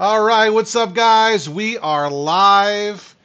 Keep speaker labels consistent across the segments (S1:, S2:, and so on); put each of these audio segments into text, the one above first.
S1: All right, what's up, guys? We are live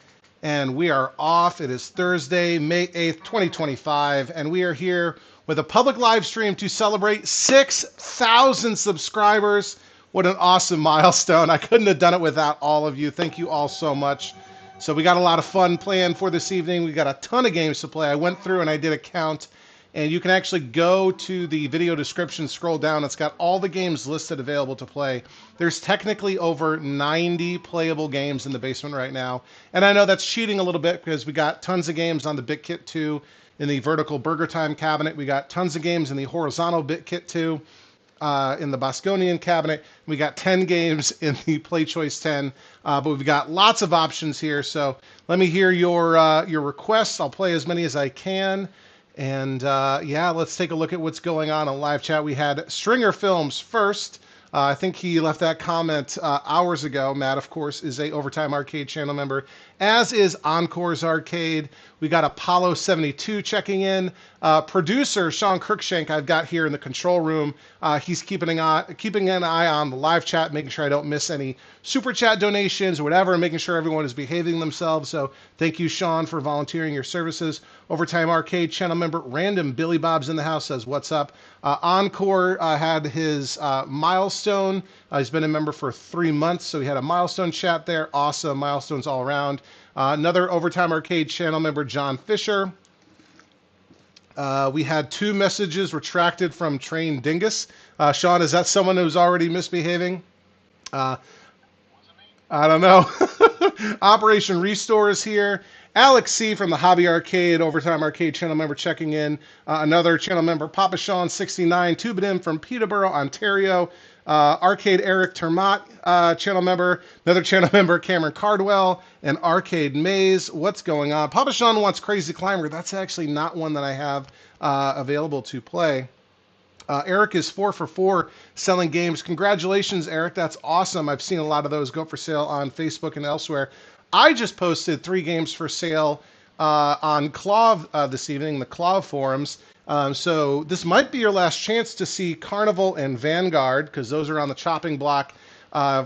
S1: and we are off. It is Thursday, May 8th, 2025, and we are here with a public live stream to celebrate 6,000 subscribers. What an awesome milestone. I couldn't have done it without all of you. Thank you all so much. So we got a lot of fun planned for this evening. We got a ton of games to play. I went through and I did a count. And you can actually go to the video description, scroll down. It's got all the games listed available to play. There's technically over 90 playable games in the basement right now. And I know that's cheating a little bit because we got tons of games on the BitKit 2 in the vertical BurgerTime cabinet. We got tons of games in the horizontal BitKit 2 in the Bosconian cabinet. We got 10 games in the Play Choice 10. But we've got lots of options here. So let me hear your requests. I'll play as many as I can. And yeah, let's take a look at what's going on live chat. We had Stringer Films first. I think he left that comment hours ago. Matt, of course, is a Overtime Arcade channel member, as is Encore's Arcade. We got Apollo 72 checking in. Producer Sean Kirkshank I've got here in the control room. He's keeping an eye on the live chat, making sure I don't miss any super chat donations or whatever, and making sure everyone is behaving themselves. So thank you, Sean, for volunteering your services. Overtime Arcade channel member Random Billy Bob's in the house, says what's up. Encore had his milestone. He's been a member for 3 months, so he had a milestone chat there. Awesome milestones all around. Another Overtime Arcade channel member, John Fisher. We had 2 messages retracted from Train Dingus. Sean, is that someone who's already misbehaving? I don't know. Operation Restore is here. Alex C. from the Hobby Arcade, Overtime Arcade channel member checking in. Another channel member, Papa Sean 69, Tubidim from Peterborough, Ontario. Arcade Eric Termott, channel member. Another channel member, Cameron Cardwell. And Arcade Maze. What's going on? Papa Sean wants Crazy Climber. That's actually not one that I have available to play. Eric is 4 for 4 selling games. Congratulations, Eric. That's awesome. I've seen a lot of those go for sale on Facebook and elsewhere. I just posted 3 games for sale on Clav this evening, the Clav forums. So this might be your last chance to see Carnival and Vanguard, because those are on the chopping block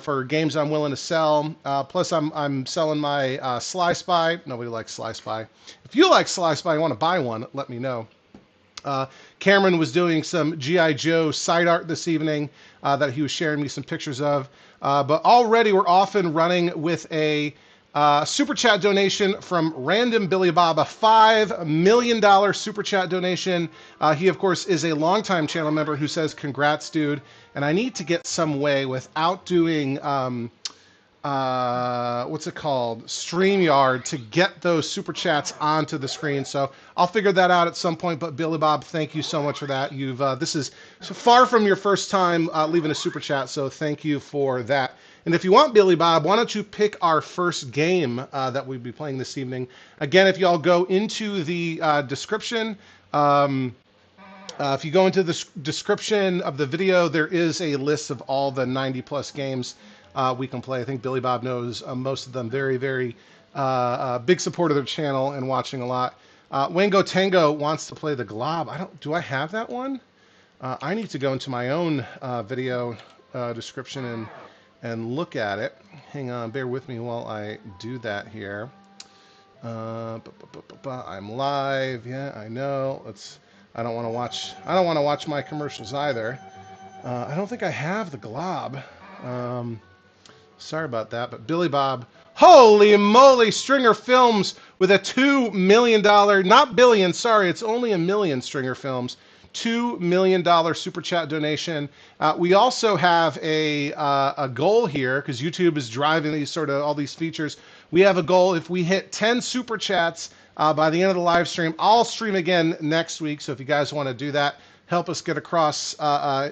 S1: for games I'm willing to sell. Plus, I'm selling my Sly Spy. Nobody likes Sly Spy. If you like Sly Spy, you want to buy one, let me know. Cameron was doing some G.I. Joe side art this evening that he was sharing me some pictures of. But already we're off and running with a super chat donation from Random Billy Bob, a $5 million super chat donation. He, of course, is a longtime channel member who says, congrats, dude. And I need to get some way without doing, what's it called? StreamYard to get those super chats onto the screen. So I'll figure that out at some point. But Billy Bob, thank you so much for that. This is so far from your first time leaving a super chat. So thank you for that. And if you want, Billy Bob, why don't you pick our first game that we'll be playing this evening? Again, if y'all go into the description, if you go into the description of the video, there is a list of all the 90-plus games we can play. I think Billy Bob knows most of them. Very, very big supporter of their channel and watching a lot. Wango Tango wants to play the Glob. Do I have that one? I need to go into my own video description and look at it. Hang on, bear with me while I do that here. I'm live. Yeah, I know. I don't want to watch my commercials either. I don't think I have the Glob. Sorry about that, but Billy Bob, holy moly, Stringer Films with a $2 million, not billion, sorry, it's only $1 million, Stringer Films. $2 million super chat donation. We also have a goal here, because YouTube is driving all these features. We have a goal. If we hit 10 super chats by the end of the live stream, I'll stream again next week. So if you guys want to do that, help us get across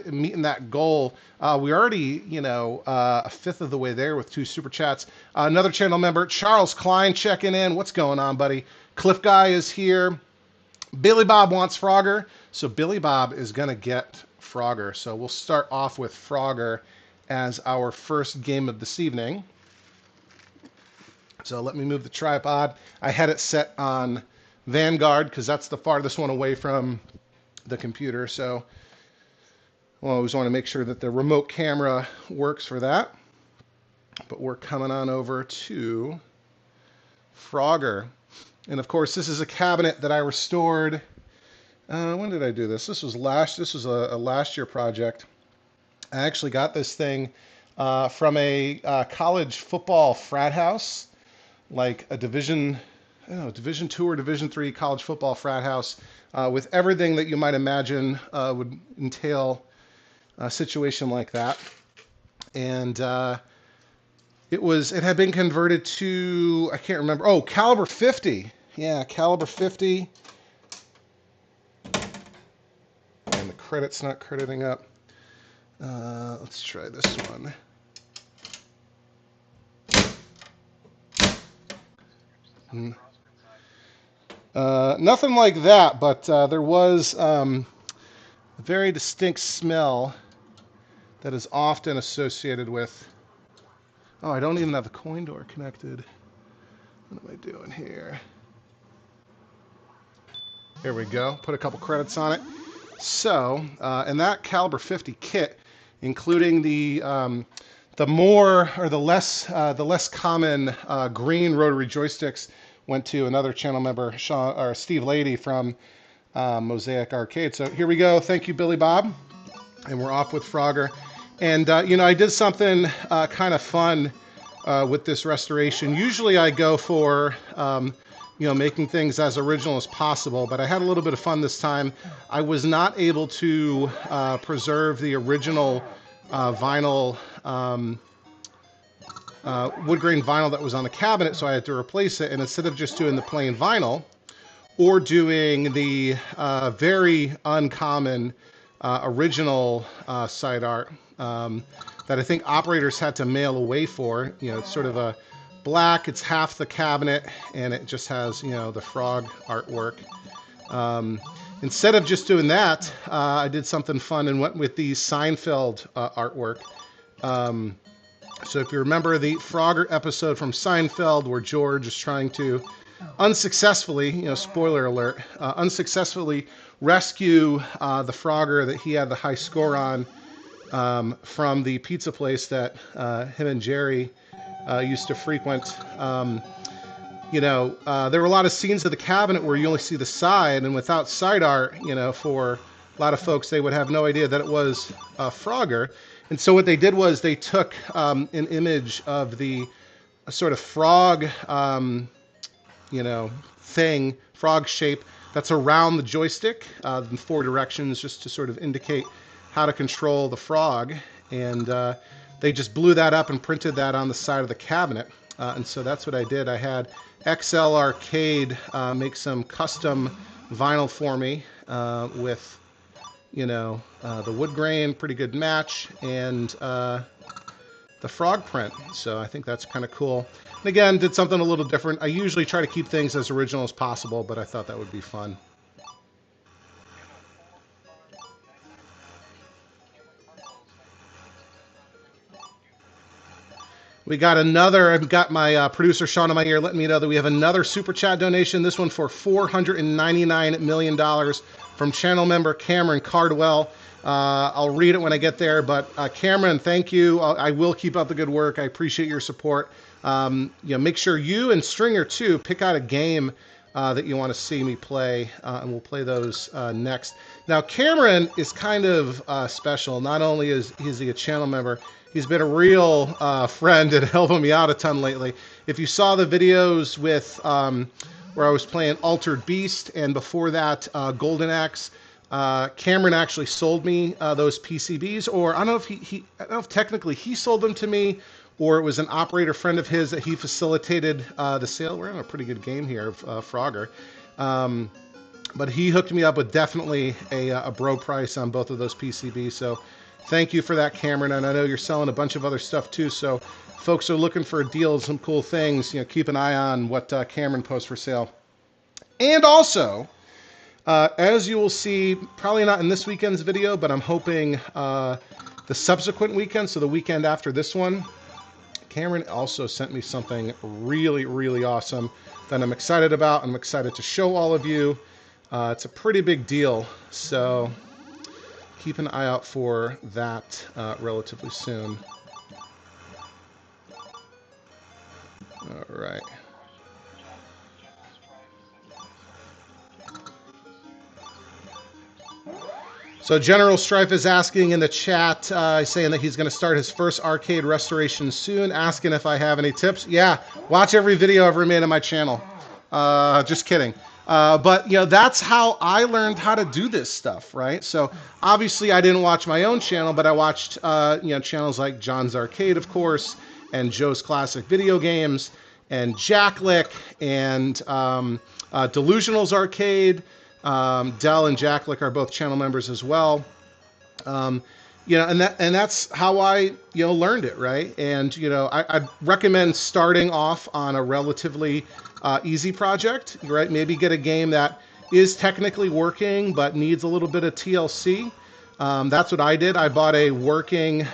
S1: meeting that goal. We're already, a fifth of the way there with 2 super chats. Another channel member, Charles Klein, checking in. What's going on, buddy? Cliff Guy is here. Billy Bob wants Frogger, so Billy Bob is going to get Frogger. So we'll start off with Frogger as our first game of this evening. So let me move the tripod. I had it set on Vanguard because that's the farthest one away from the computer. So I always want to make sure that the remote camera works for that. but we're coming on over to Frogger. And of course, this is a cabinet that I restored. When did I do this? This was a last year project. I actually got this thing from a college football frat house, like a Division 2 or Division 3 college football frat house, with everything that you might imagine would entail a situation like that. And it had been converted to, I can't remember. Oh, caliber 50. Yeah, caliber 50. And the credit's not crediting up. Let's try this one. Nothing like that, but there was a very distinct smell that is often associated with... Oh, I don't even have the coin door connected. What am I doing here? There we go. Put a couple credits on it. So, in that caliber 50 kit, including the less common green rotary joysticks, went to another channel member, Steve Lady from Mosaic Arcade. So here we go. Thank you, Billy Bob. And we're off with Frogger. And, I did something kind of fun with this restoration. Usually I go for, making things as original as possible, but I had a little bit of fun this time. I was not able to preserve the original vinyl, wood grain vinyl that was on the cabinet, so I had to replace it. And instead of just doing the plain vinyl, or doing the very uncommon original side art that I think operators had to mail away for. It's sort of a black, it's half the cabinet, and it just has, the frog artwork. Instead of just doing that, I did something fun and went with the Seinfeld artwork. So if you remember the Frogger episode from Seinfeld where George is trying to unsuccessfully, spoiler alert, unsuccessfully rescue the Frogger that he had the high score on from the pizza place that him and Jerry used to frequent. There were a lot of scenes of the cabinet where you only see the side, and without side art, for a lot of folks, they would have no idea that it was Frogger. And so what they did was they took an image of the sort of frog, thing, frog shape that's around the joystick in 4 directions, just to sort of indicate how to control the frog. And they just blew that up and printed that on the side of the cabinet. And so that's what I did. I had XL Arcade make some custom vinyl for me with, the wood grain, pretty good match, and the frog print. So I think that's kind of cool. And again, did something a little different. I usually try to keep things as original as possible, but I thought that would be fun. We got another, I've got my producer Sean in my ear letting me know that we have another Super Chat donation, this one for $499 million from channel member Cameron Cardwell. I'll read it when I get there, but Cameron, thank you. I will keep up the good work. I appreciate your support. Make sure you and Stringer, too, pick out a game that you want to see me play, and we'll play those next. Now, Cameron is kind of special. Not only is he a channel member, he's been a real friend and helping me out a ton lately. If you saw the videos with where I was playing Altered Beast, and before that Golden Axe, Cameron actually sold me those PCBs, or I don't know if I don't know if technically he sold them to me, or it was an operator friend of his that he facilitated the sale. We're in a pretty good game here of Frogger. But he hooked me up with definitely a bro price on both of those PCBs. So thank you for that, Cameron. And I know you're selling a bunch of other stuff too. So folks are looking for deals, some cool things. Keep an eye on what Cameron posts for sale. And also, as you will see, probably not in this weekend's video, but I'm hoping the subsequent weekend, so the weekend after this one, Cameron also sent me something really, really awesome that I'm excited about. I'm excited to show all of you. It's a pretty big deal, so keep an eye out for that relatively soon. Right. So General Strife is asking in the chat, saying that he's going to start his first arcade restoration soon, asking if I have any tips. Yeah, watch every video I've ever made on my channel. Just kidding. But, you know, that's how I learned how to do this stuff, right? So obviously I didn't watch my own channel, but I watched, you know, channels like John's Arcade, of course, and Joe's Classic Video Games, and Jacklick, and Delusional's Arcade. Dell and Jacklick are both channel members as well. You know, and that's how I, you know, learned it, right? And, you know, I'd recommend starting off on a relatively easy project, right? Maybe get a game that is technically working but needs a little bit of TLC. That's what I did. I bought a working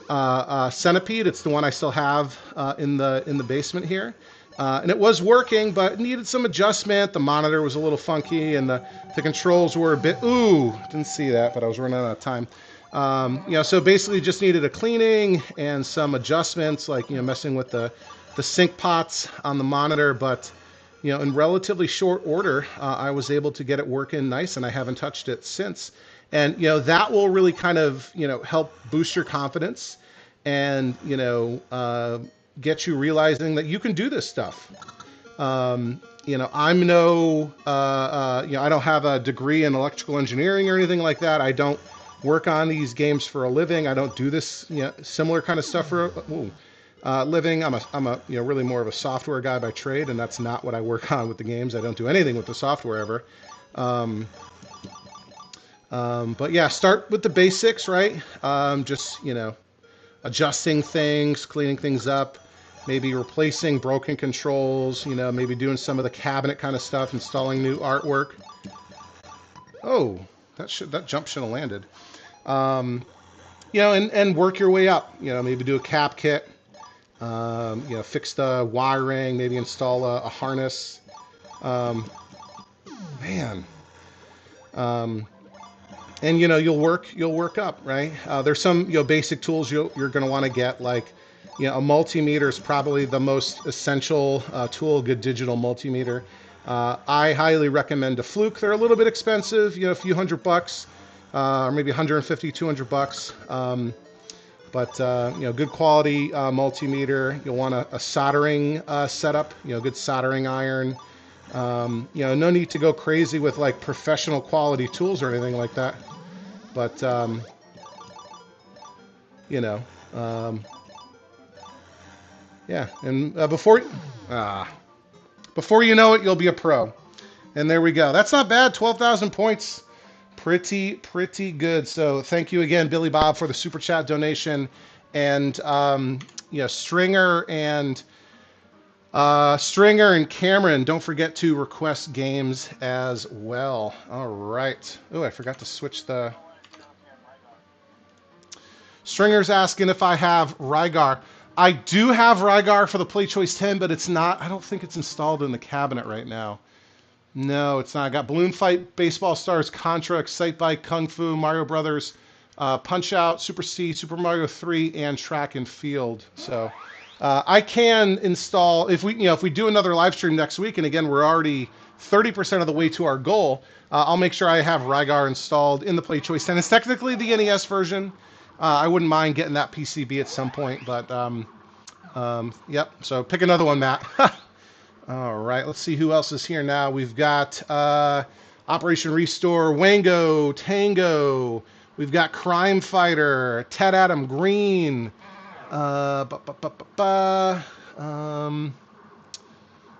S1: Centipede. It's the one I still have in the basement here. And it was working, but it needed some adjustment. The monitor was a little funky, and the controls were a bit... Ooh, didn't see that, but I was running out of time. You know, so basically just needed a cleaning and some adjustments, like, you know, messing with the sync pots on the monitor. But, you know, in relatively short order, I was able to get it working nice, and I haven't touched it since. And, you know, that will really kind of, you know, help boost your confidence and, you know... get you realizing that you can do this stuff. You know, I'm no, you know, I don't have a degree in electrical engineering or anything like that. I don't work on these games for a living. I don't do this, you know, similar kind of stuff for a living. I'm a, you know, really more of a software guy by trade, and that's not what I work on with the games. I don't do anything with the software ever. But yeah, start with the basics, right? Just, you know, adjusting things, cleaning things up, maybe replacing broken controls, you know, maybe doing some of the cabinet kind of stuff, installing new artwork. Oh, that jump should have landed. You know, and work your way up. You know, maybe do a cap kit. You know, fix the wiring, maybe install a harness. Man. And, you know, you'll work up, right? There's some, you know, basic tools you're going to want to get, like, you know, a multimeter is probably the most essential tool, a good digital multimeter. I highly recommend a Fluke. They're a little bit expensive, you know, a few $100, or maybe 150, 200 bucks. But, you know, good quality multimeter. You'll want a soldering setup, you know, good soldering iron. You know, no need to go crazy with, like, professional quality tools or anything like that. But, you know, yeah. And before you know it, you'll be a pro. And there we go. That's not bad. 12,000 points. Pretty good. So thank you again, Billy Bob, for the super chat donation. And, yeah, Stringer and Cameron, don't forget to request games as well. All right. Oh, I forgot to switch the... Stringer's asking if I have Rygar. I do have Rygar for the Play Choice 10, but it's not... I don't think it's installed in the cabinet right now. No, it's not. I got Balloon Fight, Baseball Stars, Contra, Excite Bike, Kung Fu, Mario Brothers, Punch Out, Super C, Super Mario 3, and Track and Field. So... I can install, if we do another live stream next week, and again, we're already 30% of the way to our goal, I'll make sure I have Rygar installed in the Play Choice 10. It's technically the NES version. I wouldn't mind getting that PCB at some point, but, yep, so pick another one, Matt. All right, let's see who else is here now. We've got Operation Restore, Wango, Tango. We've got Crime Fighter, Ted Adam Green.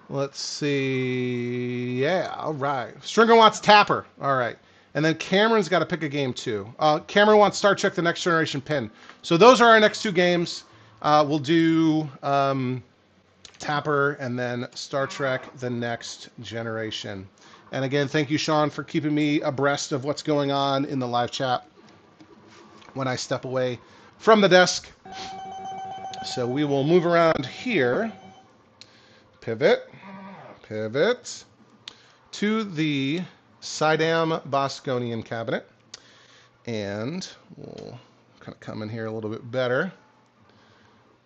S1: Let's see. Yeah, all right. Stringer wants Tapper. All right. And then Cameron's got to pick a game too. Cameron wants Star Trek: The Next Generation Pin. So those are our next two games. We'll do Tapper and then Star Trek: The Next Generation. And again, thank you, Sean, for keeping me abreast of what's going on in the live chat when I step away from the desk. So we will move around here, pivot to the Sidam Bosconian cabinet, and we'll kind of come in here a little bit better.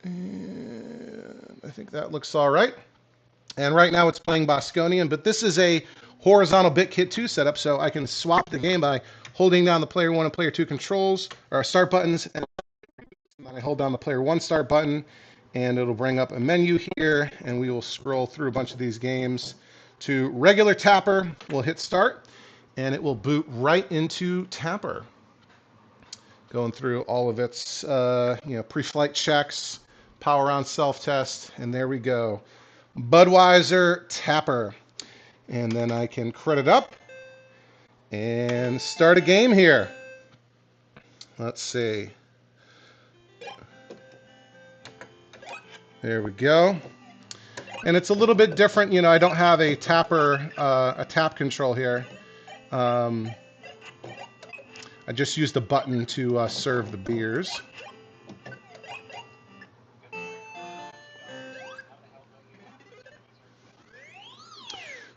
S1: And I think that looks all right. And right now it's playing Bosconian, but this is a horizontal bit kit 2 setup, so I can swap the game by holding down the player 1 and player 2 controls, or start buttons, and then I hold down the player 1 start button, and it'll bring up a menu here, and we will scroll through a bunch of these games to regular Tapper. We'll hit start, and it will boot right into Tapper. Going through all of its pre-flight checks, power on self-test, and there we go. Budweiser Tapper. And then I can credit up and start a game here. Let's see. There we go. And it's a little bit different. You know, I don't have a tapper, a tap control here. I just used a button to serve the beers.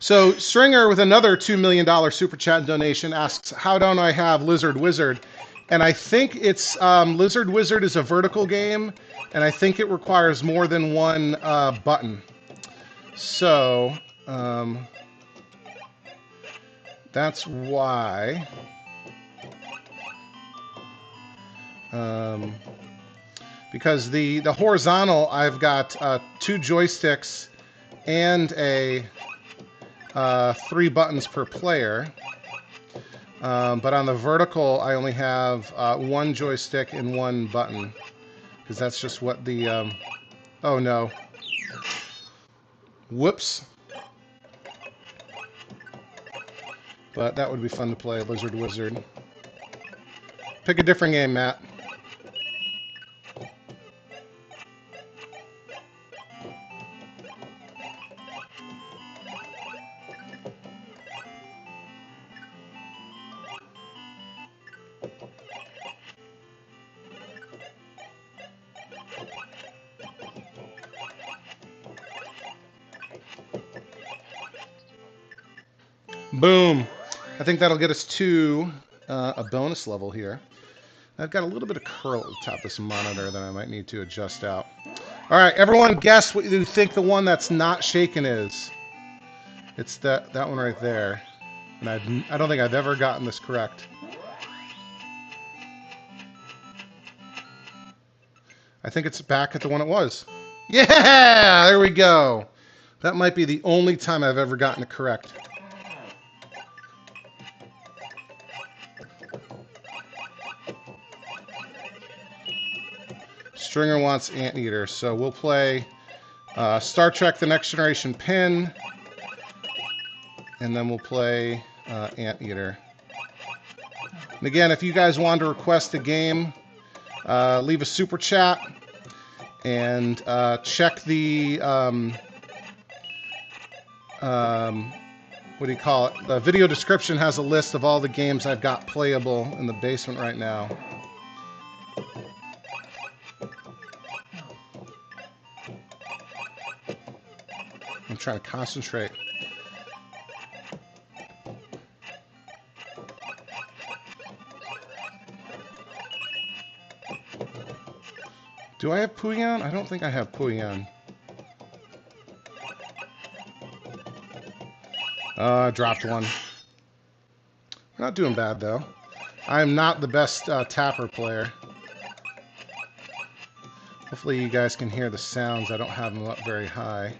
S1: So Stringer with another $2 million super chat donation asks, how don't I have Lizard Wizard? And I think it's Lizard Wizard is a vertical game, and I think it requires more than one button. So that's why. Because the horizontal, I've got 2 joysticks and a 3 buttons per player. But on the vertical, I only have 1 joystick and 1 button, because that's just what the oh no, whoops. But that would be fun to play, Lizard Wizard. Pick a different game, Matt. Boom. I think that'll get us to a bonus level here. I've got a little bit of curl at the top of this monitor that I might need to adjust out. All right, everyone guess what you think the one that's not shaken is. It's that one right there. And I don't think I've ever gotten this correct. I think it's back at the one it was. Yeah, there we go. That might be the only time I've ever gotten it correct. Stringer wants Anteater, so we'll play Star Trek The Next Generation Pin, and then we'll play Anteater. And again, if you guys want to request a game, leave a super chat and check the what do you call it? The video description has a list of all the games I've got playable in the basement right now. I'm trying to concentrate. Do I have Puyan? I don't think I have Puyan. I dropped one. We're not doing bad, though. I'm not the best tapper player. Hopefully you guys can hear the sounds. I don't have them up very high.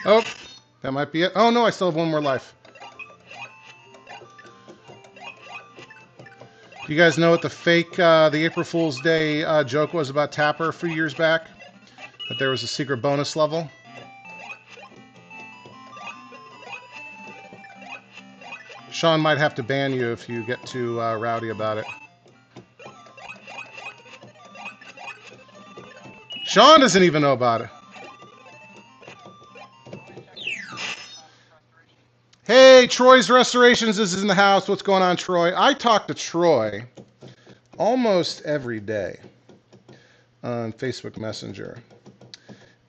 S1: Oh, that might be it. Oh no, I still have one more life. Do you guys know what the fake, the April Fool's Day joke was about Tapper a few years back? That there was a secret bonus level? Sean might have to ban you if you get too rowdy about it. Sean doesn't even know about it. Hey, Hey, Troy's Restorations is in the house. What's going on, Troy? I talk to Troy almost every day on Facebook Messenger.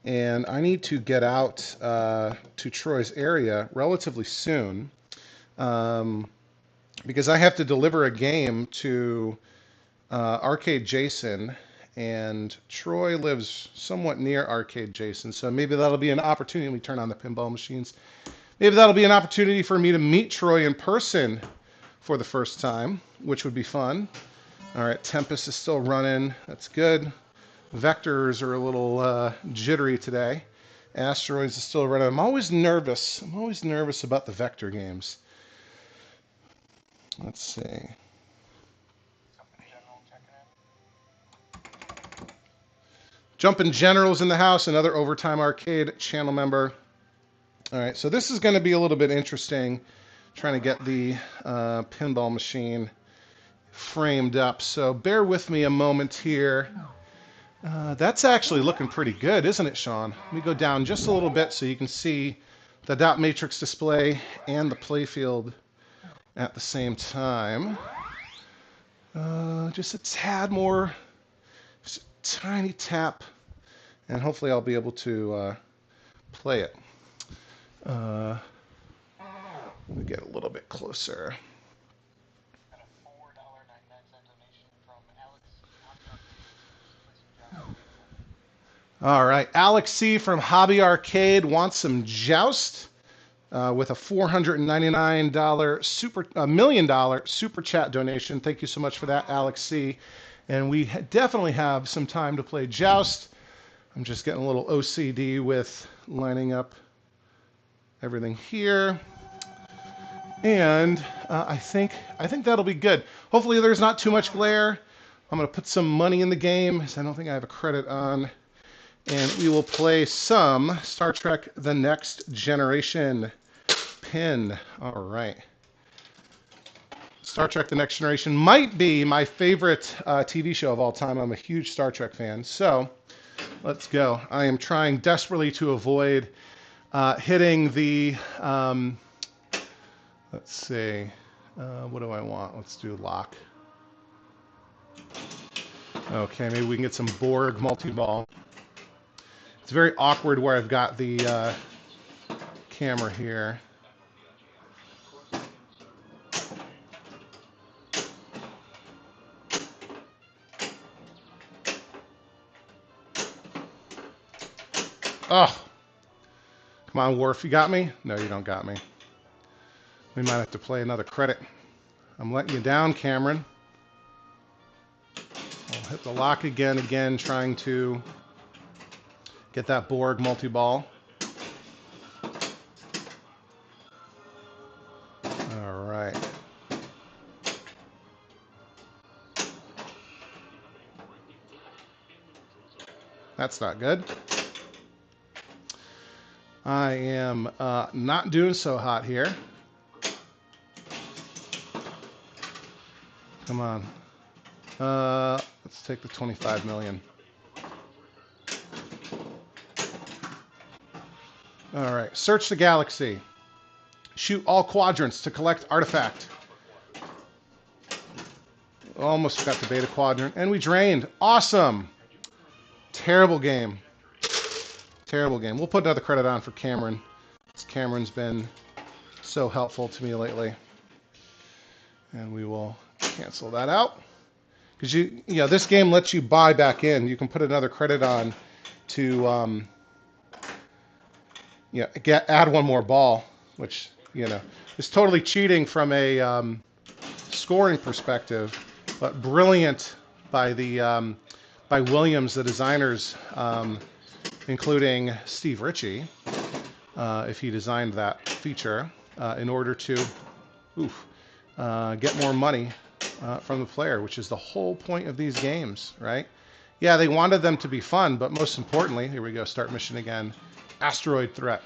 S1: And I need to get out to Troy's area relatively soon because I have to deliver a game to Arcade Jason, and Troy lives somewhat near Arcade Jason, so maybe that'll be an opportunity. Let me turn on the pinball machines. Maybe that'll be an opportunity for me to meet Troy in person for the first time, which would be fun. All right, Tempest is still running. That's good. Vectors are a little jittery today. Asteroids is still running. I'm always nervous. I'm always nervous about the vector games. Let's see. Jumpin' General's in the house, another Overtime Arcade channel member. All right, so this is going to be a little bit interesting, trying to get the pinball machine framed up. So bear with me a moment here. That's actually looking pretty good, isn't it, Sean? Let me go down just a little bit so you can see the dot matrix display and the playfield at the same time. Just a tad more, just a tiny tap, and hopefully I'll be able to play it. Let me get a little bit closer. All right, Alex C. from Hobby Arcade wants some Joust with a $499 million super chat donation. Thank you so much for that, Alex C. And we definitely have some time to play Joust. I'm just getting a little OCD with lining up everything here. And I think that'll be good. Hopefully there's not too much glare. I'm going to put some money in the game, because I don't think I have a credit on. And we will play some Star Trek The Next Generation pin. All right. Star Trek The Next Generation might be my favorite TV show of all time. I'm a huge Star Trek fan. So let's go. I am trying desperately to avoid hitting the, let's see, what do I want? Let's do lock. Okay, maybe we can get some Borg multi-ball. It's very awkward where I've got the camera here. Oh, come on, Worf, you got me? No, you don't got me. We might have to play another credit. I'm letting you down, Cameron. I'll hit the lock again, trying to get that Borg multi-ball. All right. That's not good. I am not doing so hot here. Come on. Let's take the 25 million. All right, search the galaxy. Shoot all quadrants to collect artifact. Almost got the beta quadrant, and we drained. Awesome. Terrible game. Terrible game. We'll put another credit on for Cameron. Cameron's been so helpful to me lately. And we will cancel that out. Because this game lets you buy back in. You can put another credit on to add one more ball, which is totally cheating from a scoring perspective, but brilliant by the by Williams, the designers, including Steve Ritchie, if he designed that feature, in order to get more money from the player, which is the whole point of these games, right? Yeah, they wanted them to be fun, but most importantly, here we go, start mission again, asteroid threat.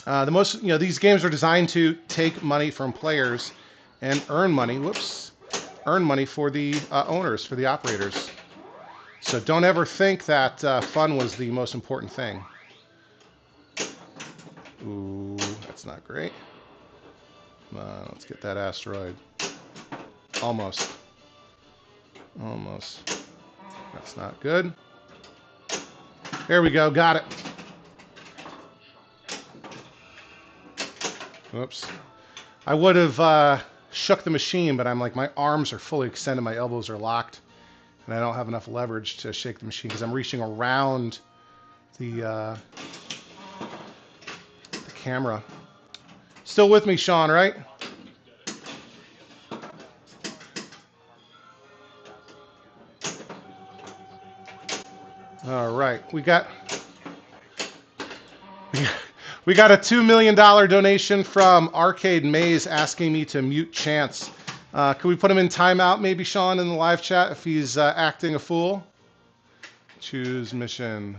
S1: These games are designed to take money from players and earn money, earn money for the owners, for the operators. So don't ever think that fun was the most important thing. Ooh, that's not great. Come on, let's get that asteroid. Almost. Almost. That's not good. There we go, got it. Whoops. I would have shook the machine, but I'm like, my arms are fully extended, my elbows are locked, and I don't have enough leverage to shake the machine because I'm reaching around the camera. Still with me, Sean, right? All right, we got a $2 million donation from Arcade Maze asking me to mute Chance. Could we put him in timeout, maybe, Sean, in the live chat if he's acting a fool? Choose mission.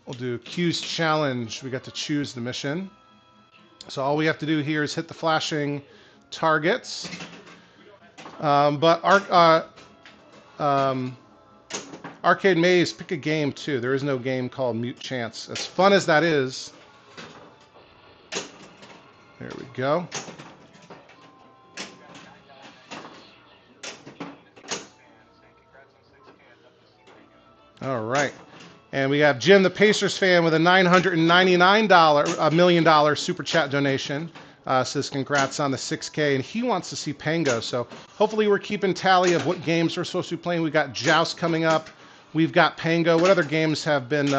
S1: We'll do Q's challenge. We got to choose the mission. So all we have to do here is hit the flashing targets. Arcade Maze, pick a game too. There is no game called Mute Chance. As fun as that is. There we go. All right. And we have Jim, the Pacers fan, with a $999 million super chat donation. Says congrats on the 6K, and he wants to see Pengo. So hopefully we're keeping tally of what games we're supposed to be playing. We've got Joust coming up. We've got Pengo. What other games have been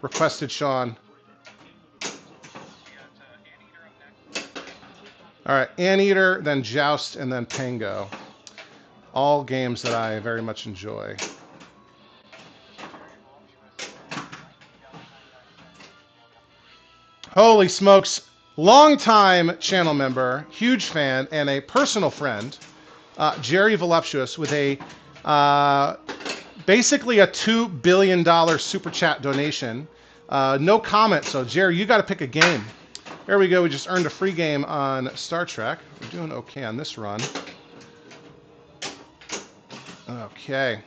S1: requested, Sean? All right, Anteater, then Joust, and then Pengo. All games that I very much enjoy. Holy smokes. Longtime channel member, huge fan, and a personal friend, Jerry Voluptuous, with a basically a $2 billion super chat donation. No comment, so Jerry, you got to pick a game. There we go. We just earned a free game on Star Trek. We're doing okay on this run. Okay.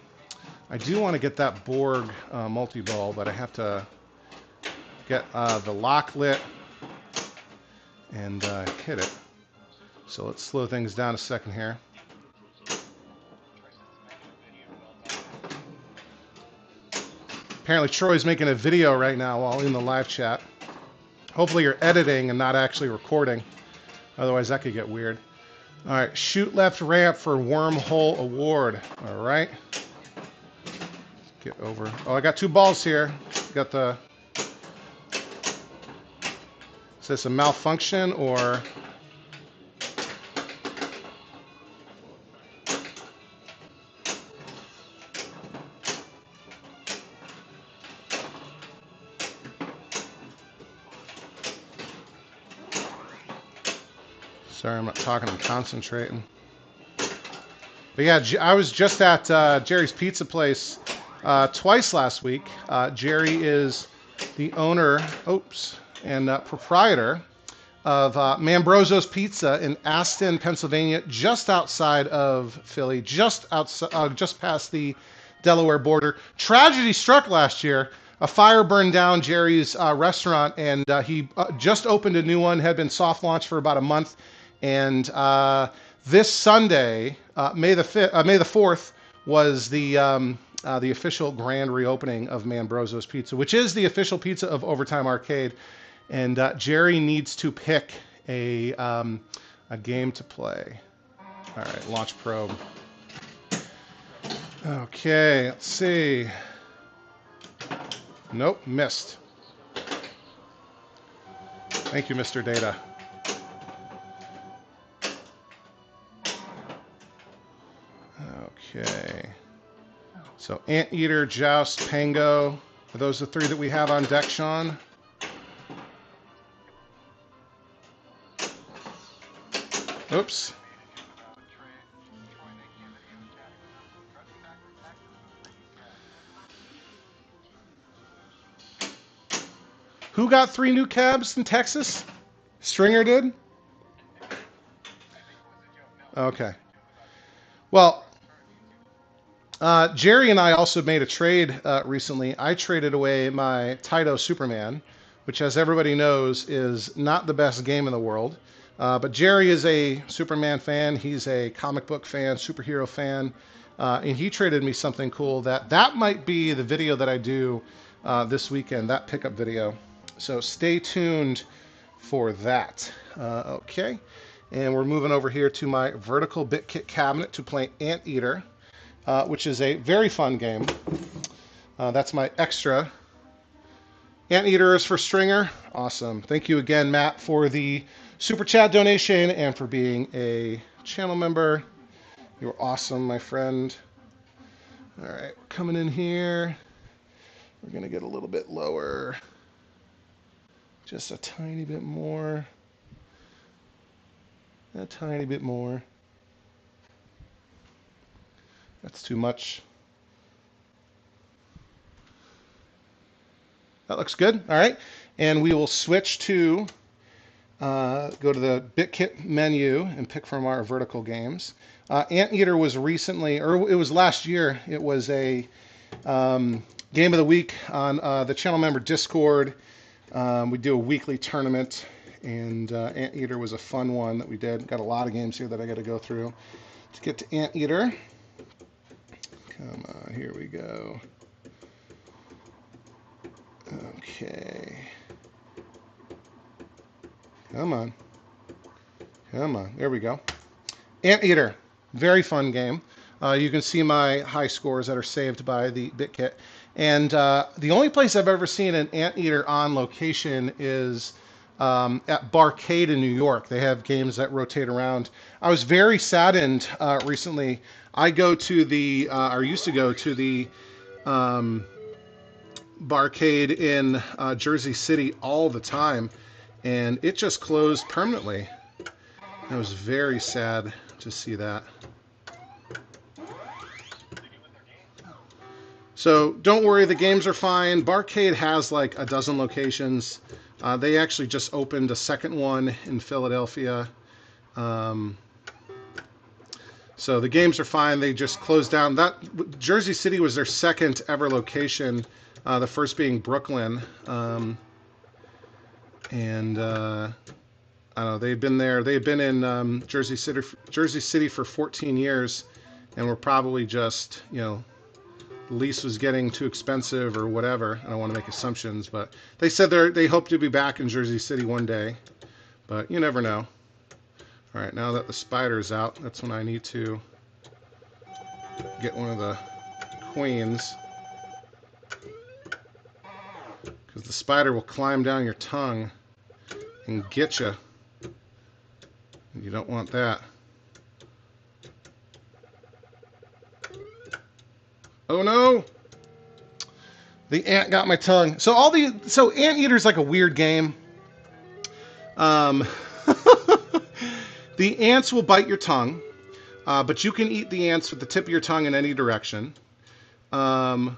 S1: I do want to get that Borg multi-ball, but I have to get the lock lit and hit it. So let's slow things down a second here. Apparently Troy's making a video right now while in the live chat. Hopefully you're editing and not actually recording. Otherwise that could get weird. All right, shoot left ramp for wormhole award. All right. Get over. Oh, I got two balls here. Got the... Is this a malfunction or... Sorry, I'm not talking, I'm concentrating. But yeah, I was just at Jerry's Pizza Place twice last week. Jerry is the owner, and proprietor of Mambrozzo's Pizza in Aston, Pennsylvania, just outside of Philly, just past the Delaware border. Tragedy struck last year. A fire burned down Jerry's restaurant, and he just opened a new one, had been soft launched for about a month. And this Sunday, May the 4th, was the official grand reopening of Mambrozzo's Pizza, which is the official pizza of Overtime Arcade. And Jerry needs to pick a game to play. All right, launch probe. Okay, let's see. Nope, missed. Thank you, Mr. Data. Okay. So Anteater, Joust, Pengo. Are those the three that we have on deck, Sean? Oops. Who got 3 new cabs in Texas? Stringer did? Okay. Well, Jerry and I also made a trade recently. I traded away my Taito Superman, which, as everybody knows, is not the best game in the world. But Jerry is a Superman fan. He's a comic book fan, superhero fan. And he traded me something cool that might be the video that I do this weekend, that pickup video. So stay tuned for that. Okay. And we're moving over here to my vertical bit kit cabinet to play Anteater, which is a very fun game. That's my extra. Anteater is for Stringer. Awesome. Thank you again, Matt, for the super chat donation and for being a channel member. You're awesome, my friend. All right, coming in here. We're going to get a little bit lower. Just a tiny bit more. A tiny bit more. That's too much. That looks good. All right. And we will switch to go to the BitKit menu and pick from our vertical games. Anteater was recently, or it was last year, it was a game of the week on the channel member Discord. We do a weekly tournament, and Anteater was a fun one that we did. Got a lot of games here that I got to go through. Let's get to Anteater. Come on, here we go. Okay. Come on. Come on. There we go. Anteater. Very fun game. You can see my high scores that are saved by the BitKit. And the only place I've ever seen an Anteater on location is at Barcade in New York. They have games that rotate around. I was very saddened recently. I go to the, or used to go to the Barcade in Jersey City all the time, and it just closed permanently. I was very sad to see that. So don't worry, the games are fine. Barcade has like a dozen locations. They actually just opened a second one in Philadelphia. So the games are fine. They just closed down. That Jersey City was their second ever location. The first being Brooklyn. I don't know, they've been there. They've been in Jersey City for 14 years, and we're probably just, you know, the lease was getting too expensive or whatever. I don't want to make assumptions, but they said they hope to be back in Jersey City one day, but you never know. All right, now that the spider's out, that's when I need to get one of the queens, because the spider will climb down your tongue and get you. You don't want that. Oh no! The ant got my tongue. So Anteater's like a weird game. The ants will bite your tongue, but you can eat the ants with the tip of your tongue in any direction. That's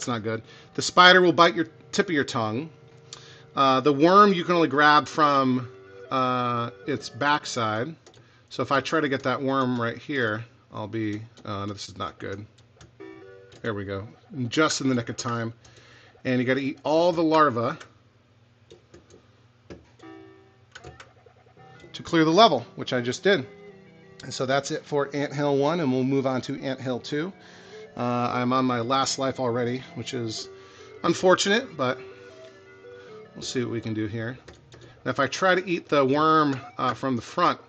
S1: not good. The spider will bite your tip of your tongue. The worm you can only grab from its backside. So if I try to get that worm right here, I'll be... no, this is not good. There we go. Just in the nick of time. And you got to eat all the larvae to clear the level, which I just did. And so that's it for Anthill 1, and we'll move on to Anthill 2. I'm on my last life already, which is unfortunate, but we'll see what we can do here. Now, if I try to eat the worm from the front,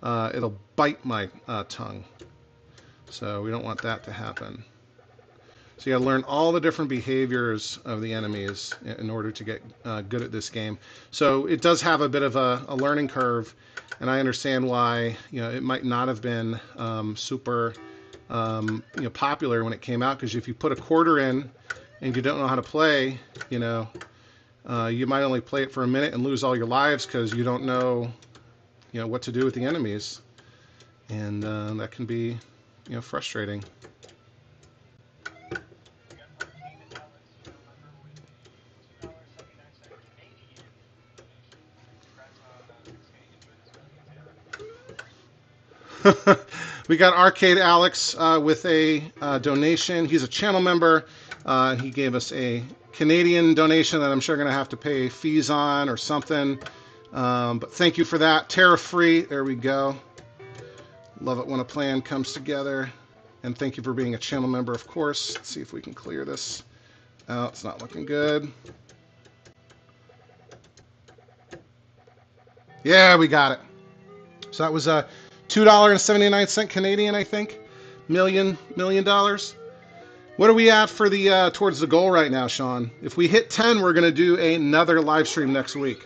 S1: it'll bite my tongue. So we don't want that to happen. So you got to learn all the different behaviors of the enemies in order to get good at this game. So it does have a bit of a learning curve, and I understand why, you know, it might not have been super popular when it came out, because if you put a quarter in and you don't know how to play, you know, you might only play it for a minute and lose all your lives because you don't know, what to do with the enemies, and that can be, frustrating. We got Arcade Alex with a donation. He's a channel member. He gave us a Canadian donation that I'm sure going to have to pay fees on or something. But thank you for that. Tariff-free. There we go. Love it when a plan comes together. And thank you for being a channel member, of course. Let's see if we can clear this. Oh, it's not looking good. Yeah, we got it. So that was $2.79 Canadian, I think. Million dollars. What are we at for the towards the goal right now, Sean? If we hit 10, we're going to do another live stream next week.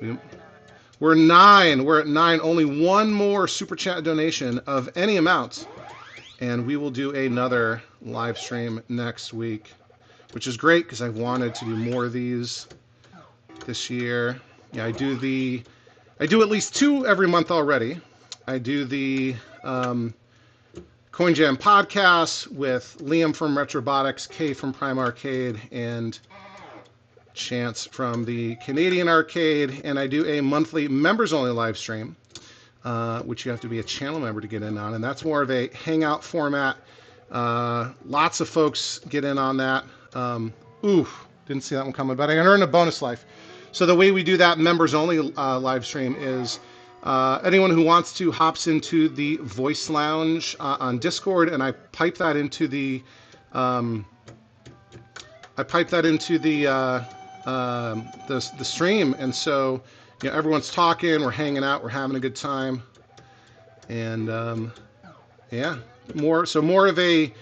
S1: Yep. We're 9. We're at 9. Only one more super chat donation of any amount, and we will do another live stream next week, which is great because I wanted to do more of these this year. Yeah, I do at least 2 every month already. I do the Coin Jam podcast with Liam from Retrobotics, Kay from Prime Arcade, and Chance from the Canadian Arcade. And I do a monthly members-only live stream, which you have to be a channel member to get in on. And that's more of a hangout format. Lots of folks get in on that. Didn't see that one coming, but I earned a bonus life. So the way we do that members-only live stream is anyone who wants to hops into the voice lounge on Discord, and I pipe that into the the stream, and so everyone's talking, we're hanging out, we're having a good time, and yeah, more of a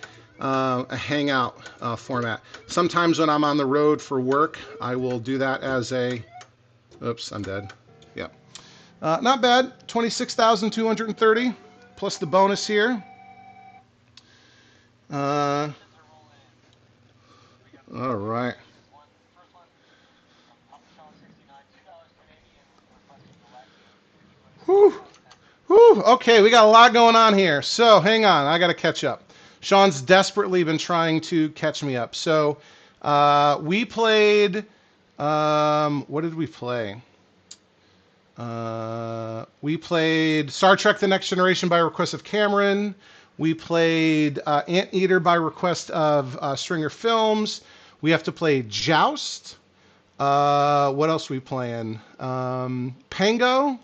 S1: hangout format. Sometimes when I'm on the road for work, I will do that as a. Oops, I'm dead. Yeah. Not bad. 26,230 plus the bonus here. All right. Whew. Whew. Okay, we got a lot going on here. So hang on, I got to catch up. Sean's desperately been trying to catch me up. So we played. What did we play? We played Star Trek: The Next Generation by request of Cameron. We played Anteater by request of Stringer Films. We have to play Joust. What else are we playing? Pengo.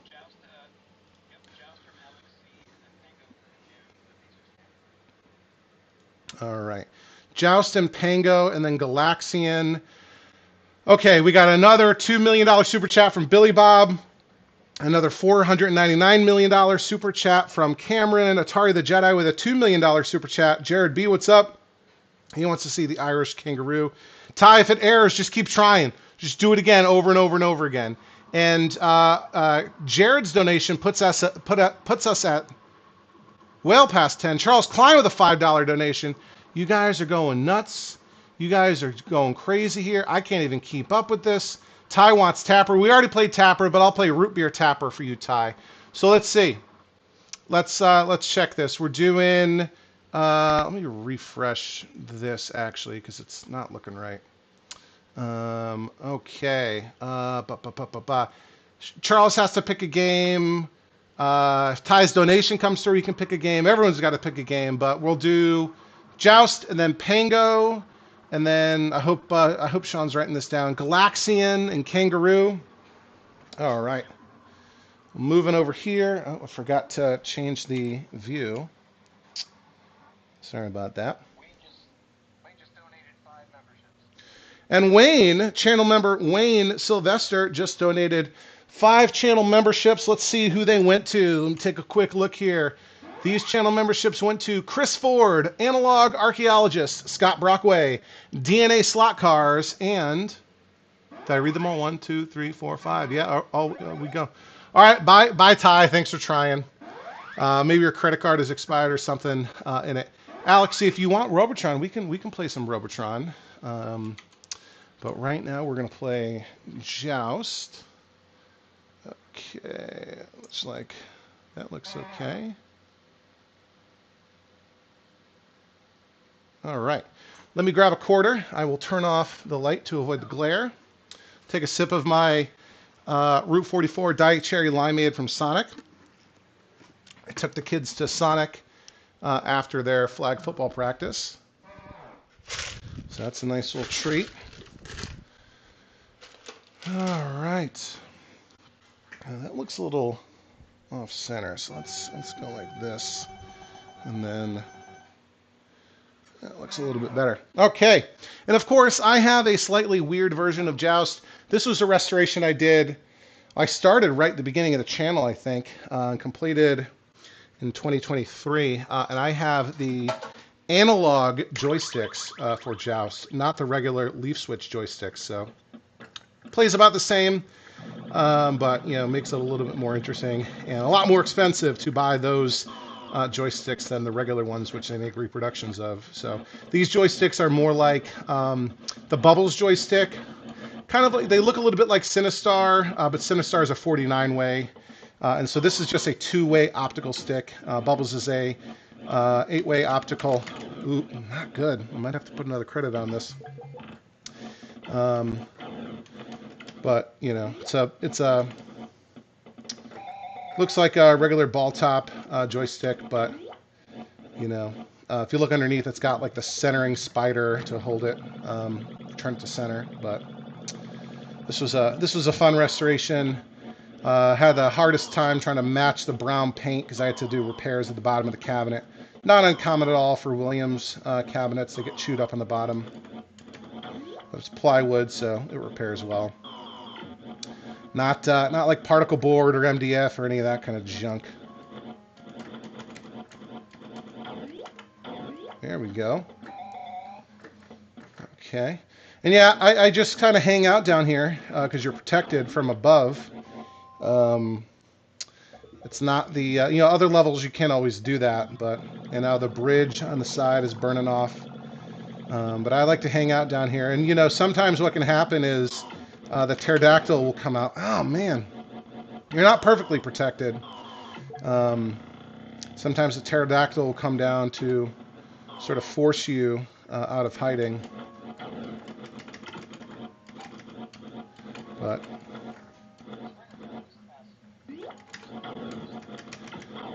S1: All right. Joust and Pengo, and then Galaxian. Okay, we got another $2 million super chat from Billy Bob. Another $499 million super chat from Cameron. Atari the Jedi with a $2 million super chat. Jared B, what's up? He wants to see the Irish Kangaroo. Ty, if it errors, just keep trying. Just do it again over and over and over again. And Jared's donation puts us at well past 10. Charles Klein with a $5 donation. You guys are going nuts. You guys are going crazy here. I can't even keep up with this. Ty wants Tapper. We already played Tapper, but I'll play Root Beer Tapper for you, Ty. So let's see. Let's check this. We're doing. Let me refresh this actually because it's not looking right. Okay. Charles has to pick a game. If Ty's donation comes through, he can pick a game. Everyone's got to pick a game, but we'll do Joust and then Pengo. And then I hope Sean's writing this down. Galaxian and Kangaroo. All right. Moving over here. Oh, I forgot to change the view. Sorry about that. Wayne just donated 5 memberships. And Wayne, channel member Wayne Sylvester, just donated 5 channel memberships. Let's see who they went to. Let me take a quick look here. These channel memberships went to Chris Ford, Analog Archaeologist, Scott Brockway, DNA Slot Cars, and did I read them all? 1, 2, 3, 4, 5. Yeah, we go. All right, bye, Ty. Thanks for trying. Maybe your credit card is expired or something in it. Alex, if you want Robotron, we can play some Robotron. But right now we're gonna play Joust. Okay, looks like that looks okay. All right, let me grab a quarter. I will turn off the light to avoid the glare. Take a sip of my Route 44 Diet Cherry Limeade from Sonic. I took the kids to Sonic after their flag football practice. So that's a nice little treat. All right. That looks a little off center, so let's go like this, and then that looks a little bit better. Okay, and of course I have a slightly weird version of Joust. This was a restoration I did. I started right at the beginning of the channel, I think, and completed in 2023, and I have the analog joysticks for Joust, not the regular leaf switch joysticks. So it plays about the same, but makes it a little bit more interesting and a lot more expensive to buy those joysticks than the regular ones, which they make reproductions of. So these joysticks are more like the Bubbles joystick. Kind of like, they look a little bit like Sinistar, but Sinistar is a 49-way. And so this is just a 2-way optical stick. Bubbles is a 8-way optical. Ooh, not good. I might have to put another credit on this. But it's a looks like a regular ball top joystick, but if you look underneath, it's got like the centering spider to hold it, turn it to center. But this was a fun restoration. Had the hardest time trying to match the brown paint because I had to do repairs at the bottom of the cabinet. Not uncommon at all for Williams cabinets. They get chewed up on the bottom. But it's plywood, so it repairs well. Not like particle board or MDF or any of that kind of junk. There we go. Okay. And yeah, I just kind of hang out down here because you're protected from above. It's not the, other levels you can't always do that, but, now the bridge on the side is burning off. But I like to hang out down here. And, sometimes what can happen is the pterodactyl will come out. Oh, man. You're not perfectly protected. Sometimes the pterodactyl will come down to sort of force you out of hiding. But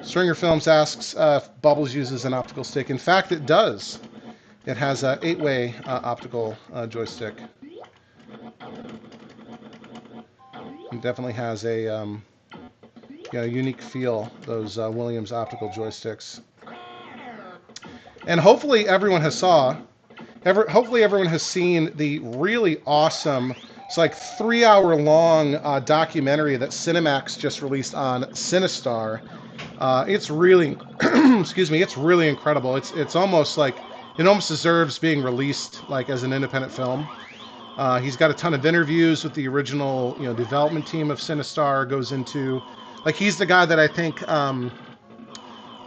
S1: Stringer Films asks if Bubbles uses an optical stick. In fact, it does. It has an 8-way optical joystick. It definitely has a unique feel, those Williams optical joysticks. And hopefully everyone has hopefully everyone has seen the really awesome, it's like 3-hour long documentary that Cinemax just released on Sinistar. It's really, excuse me, it's really incredible. It's almost like, it almost deserves being released like as an independent film. He's got a ton of interviews with the original, development team of Sinistar. Goes into, like, he's the guy that I think,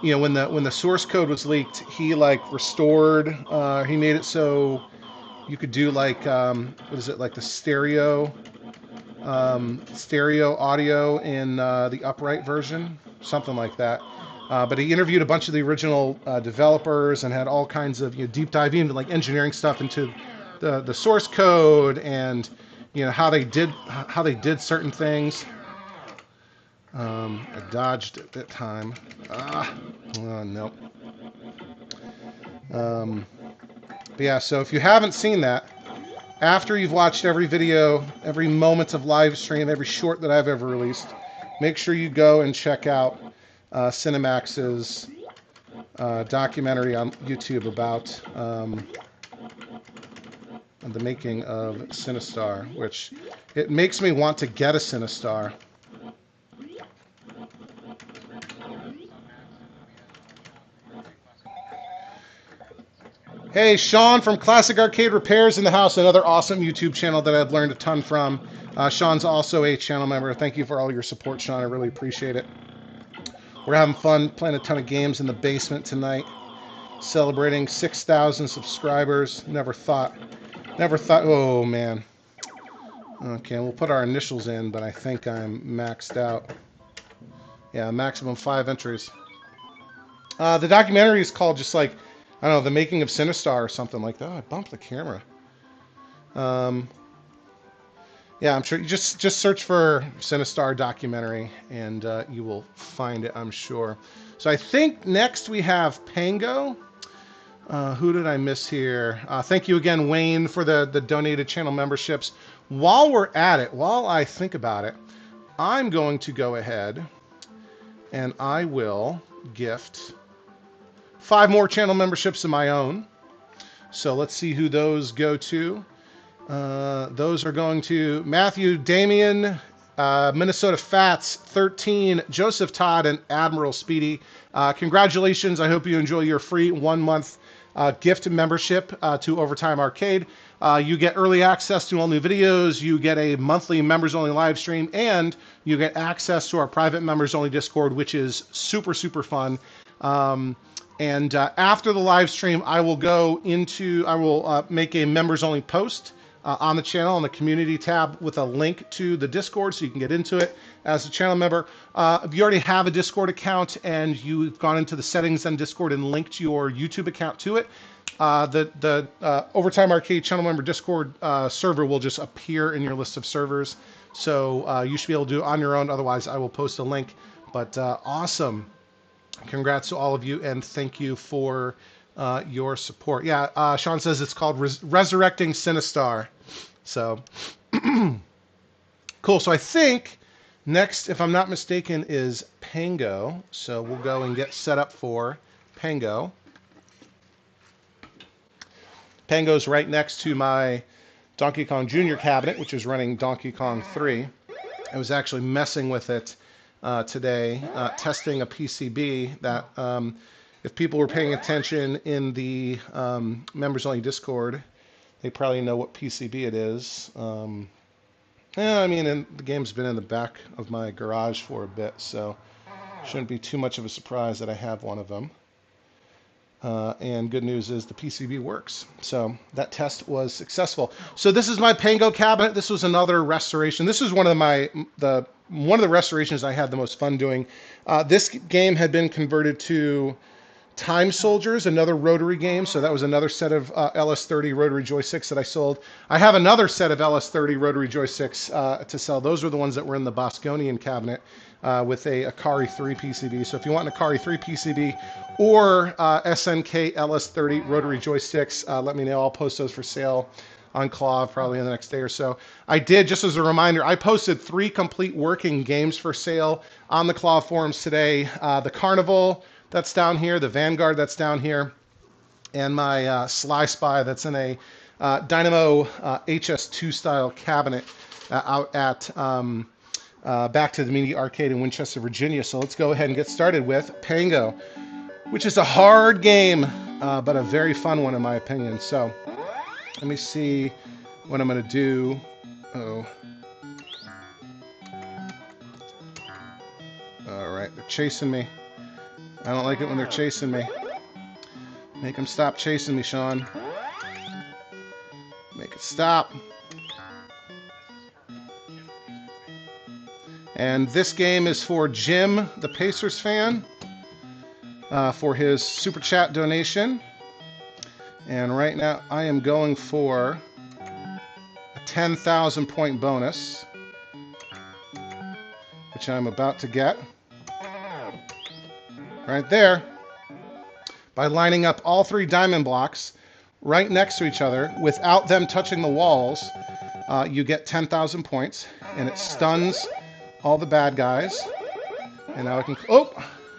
S1: when the source code was leaked, he like restored, he made it so you could do like, what is it, like the stereo audio in the upright version, something like that. But he interviewed a bunch of the original developers and had all kinds of deep dive into like engineering stuff into the source code and how they did certain things. I dodged at that time. No. But yeah, so if you haven't seen that, after you've watched every video, every moment of live stream, every short that I've ever released, make sure you go and check out Cinemax's documentary on YouTube about the making of Sinistar, which it makes me want to get a Sinistar. Hey, Sean from Classic Arcade Repairs in the house, another awesome YouTube channel that I've learned a ton from. Sean's also a channel member. Thank you for all your support, Sean. I really appreciate it. We're having fun playing a ton of games in the basement tonight, celebrating 6,000 subscribers. Never thought, oh man. Okay, we'll put our initials in, but I think I'm maxed out. Yeah, maximum 5 entries. The documentary is called just like, I don't know, The Making of Sinistar or something like that. Oh, I bumped the camera. Yeah, I'm sure you just search for Sinistar documentary and you will find it, I'm sure. So I think next we have Pengo. Who did I miss here? Thank you again, Wayne, for the donated channel memberships. While we're at it, while I think about it, I'm going to go ahead and I will gift 5 more channel memberships of my own. So let's see who those go to. Those are going to Matthew, Damien, Minnesota Fats, 13, Joseph Todd, and Admiral Speedy. Congratulations. I hope you enjoy your free 1-month gift membership to Overtime Arcade. You get early access to all new videos, you get a monthly members-only live stream, and you get access to our private members-only Discord, which is super, super fun. And after the live stream, I will make a members-only post on the channel on the community tab with a link to the Discord so you can get into it as a channel member. If you already have a Discord account and you've gone into the settings on Discord and linked your YouTube account to it, the Overtime Arcade channel member Discord server will just appear in your list of servers. So you should be able to do it on your own. Otherwise, I will post a link. But awesome. Congrats to all of you, and thank you for your support. Yeah, Sean says it's called Resurrecting Sinistar. So, cool. So I think next, if I'm not mistaken, is Pengo. So we'll go and get set up for Pengo. Pengo's right next to my Donkey Kong Jr. cabinet, which is running Donkey Kong 3. I was actually messing with it today, testing a PCB that, if people were paying attention in the members-only Discord, they probably know what PCB it is. Yeah, I mean, the game's been in the back of my garage for a bit, so shouldn't be too much of a surprise that I have one of them. And good news is the PCB works. So that test was successful. So this is my Pengo cabinet. This was another restoration. This was one of the restorations I had the most fun doing. This game had been converted to Time Soldiers, another rotary game. So that was another set of LS30 rotary joysticks that I sold. I have another set of LS30 rotary joysticks to sell. Those were the ones that were in the Bosconian cabinet with a Atari 3 PCB. So if you want an Atari 3 PCB or SNK LS30 rotary joysticks, let me know. I'll post those for sale on Claw probably in the next day or so. I did, just as a reminder, I posted 3 complete working games for sale on the Claw forums today. The Carnival that's down here, the Vanguard that's down here, and my Sly Spy that's in a Dynamo HS2 style cabinet out at Back to the Mini Arcade in Winchester, Virginia. So let's go ahead and get started with Pengo, which is a hard game, but a very fun one in my opinion. So let me see what I'm going to do. Oh. All right, they're chasing me. I don't like it when they're chasing me. Make them stop chasing me, Sean. Make it stop. And this game is for Jim, the Pacers fan, for his Super Chat donation. And right now I am going for a 10,000 point bonus, which I'm about to get. Right there, by lining up all 3 diamond blocks right next to each other without them touching the walls, you get 10,000 points, and it stuns all the bad guys. And now I can... Oh!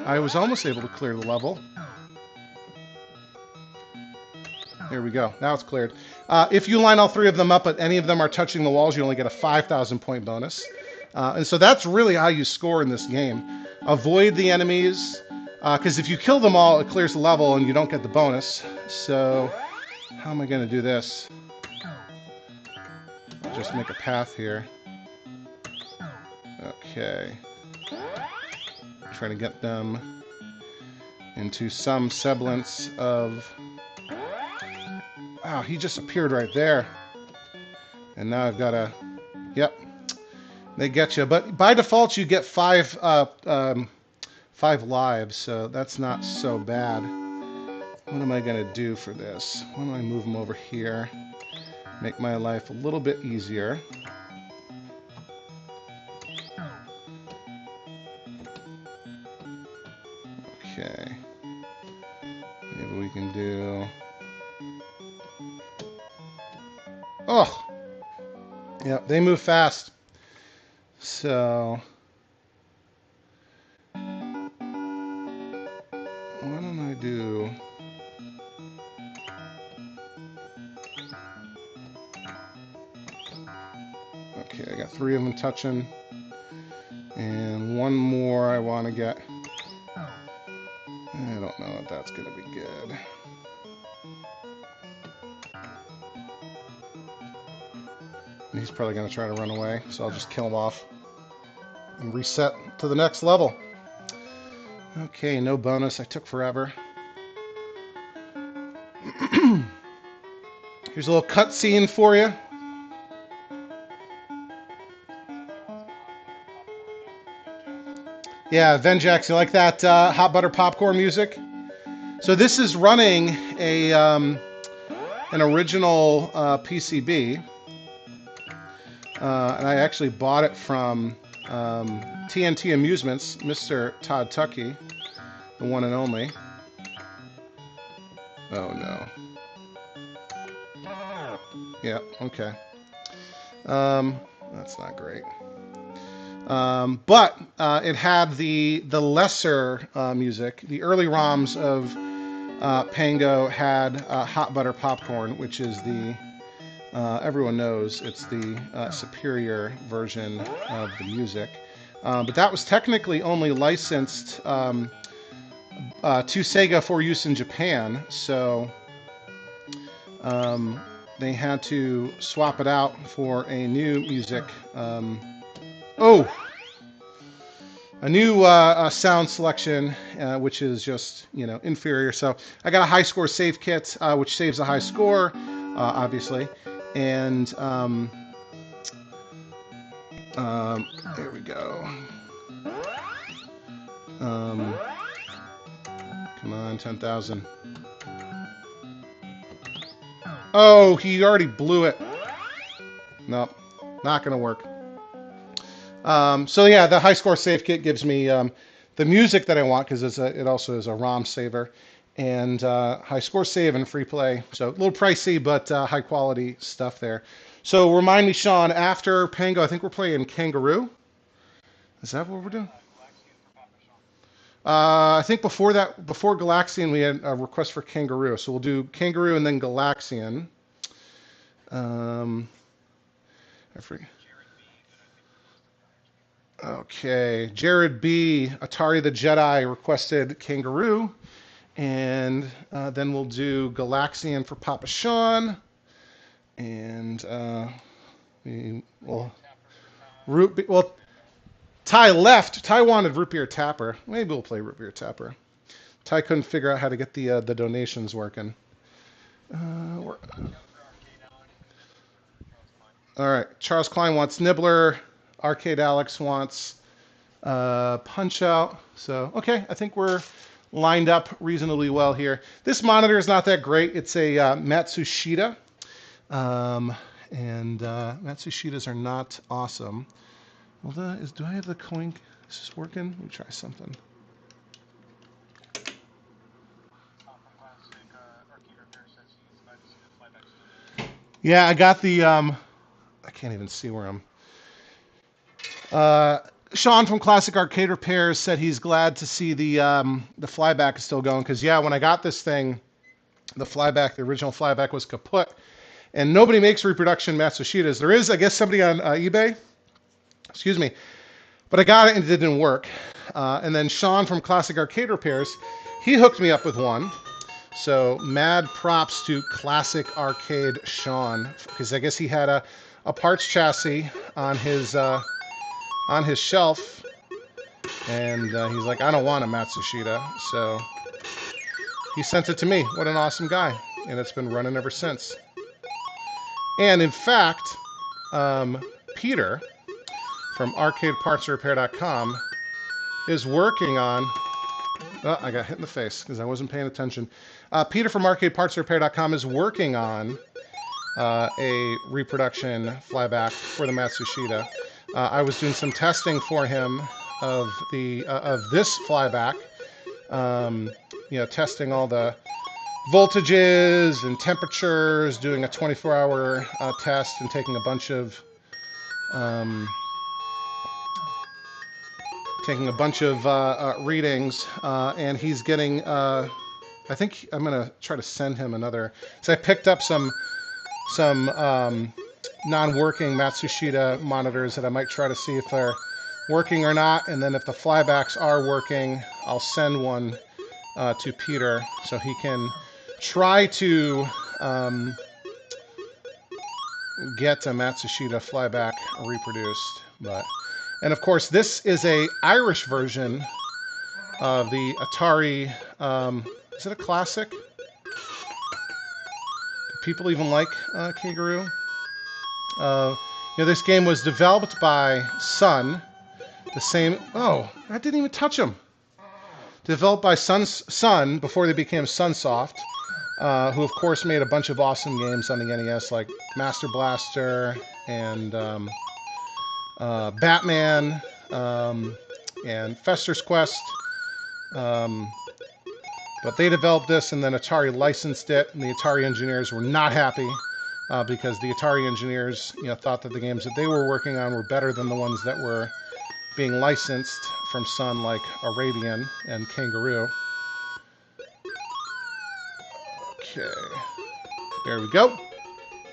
S1: I was almost able to clear the level. There we go. Now it's cleared. If you line all 3 of them up, but any of them are touching the walls, you only get a 5,000 point bonus. And so that's really how you score in this game. Avoid the enemies, because if you kill them all, it clears the level and you don't get the bonus. So how am I going to do this? I'll just make a path here. Okay. Try to get them into some semblance of... Wow, he just appeared right there. And now I've got to... Yep. They get you. But by default, you get 5 lives, so that's not so bad. What am I going to do for this? Why don't I move them over here? Make my life a little bit easier. Okay. Maybe we can do... Oh! Yeah, they move fast. So why don't I do... Okay, I got 3 of them touching. And one more I want to get. I don't know if that's going to be good. And he's probably going to try to run away, so I'll just kill him off and reset to the next level. Okay, no bonus. I took forever. Here's a little cutscene for you. Yeah, Venjax, you like that hot butter popcorn music? So this is running a an original PCB, and I actually bought it from TNT Amusements, Mr. Todd Tuckey, the one and only. Oh no. Yeah, okay. That's not great. But it had the lesser music. The early ROMs of Pengo had hot butter popcorn, which is the everyone knows it's the superior version of the music. But that was technically only licensed to Sega for use in Japan, so they had to swap it out for a new music. A new sound selection, which is just, you know, inferior. So I got a high score save kit, which saves a high score, obviously. And there we go. Come on, 10,000. Oh, he already blew it. Nope, not gonna work. So yeah, the high score save kit gives me the music that I want, because it also is a ROM saver, and high score save and free play. So a little pricey, but high quality stuff there. So remind me, Sean, after Pengo, I think we're playing Kangaroo. Is that what we're doing? I think before that, before Galaxian, we had a request for Kangaroo. So we'll do Kangaroo and then Galaxian. I forget. Okay, Jared B, Atari the Jedi, requested Kangaroo, and then we'll do Galaxian for Papa Sean, and well, Ty left. Ty wanted Root Beer Tapper. Maybe we'll play Root Beer Tapper. Ty couldn't figure out how to get the donations working. All right, Charles Klein wants Nibbler. Arcade Alex wants Punch Out. So, okay, I think we're lined up reasonably well here. This monitor is not that great. It's a Matsushita. And Matsushitas are not awesome. Well, do I have the coin? Is this working? Let me try something. Yeah, I got the... I can't even see where I'm... Sean from Classic Arcade Repairs said he's glad to see the flyback is still going, because yeah, when I got this thing, the original flyback was kaput, and nobody makes reproduction Matsushitas. There is, I guess, somebody on eBay. Excuse me, but I got it and it didn't work. And then Sean from Classic Arcade Repairs, he hooked me up with one. So mad props to Classic Arcade Sean, because I guess he had a parts chassis on his shelf, and he's like, I don't want a Matsushita, so he sent it to me. What an awesome guy, and it's been running ever since. And in fact, Peter from ArcadePartsRepair.com is working on... Oh, I got hit in the face because I wasn't paying attention. Peter from ArcadePartsRepair.com is working on a reproduction flyback for the Matsushita. I was doing some testing for him of this flyback, you know, testing all the voltages and temperatures, doing a 24-hour test, and taking a bunch of taking a bunch of readings, and he's getting. I think I'm gonna try to send him another. So I picked up some non-working Matsushita monitors that I might try to see if they're working or not, and then if the flybacks are working, I'll send one to Peter so he can try to get a Matsushita flyback reproduced. And of course, this is a Irish version of the Atari. Is it a classic? Do people even like Kangaroo? This game was developed by Sun. The same. Oh, I didn't even touch them. Developed by Sun before they became Sunsoft, who of course made a bunch of awesome games on the NES like Master Blaster and Batman and Fester's Quest. But they developed this, and then Atari licensed it, and the Atari engineers were not happy because the Atari engineers, thought that the games that they were working on were better than the ones that were being licensed from Sun, like Arabian and Kangaroo. Okay, there we go.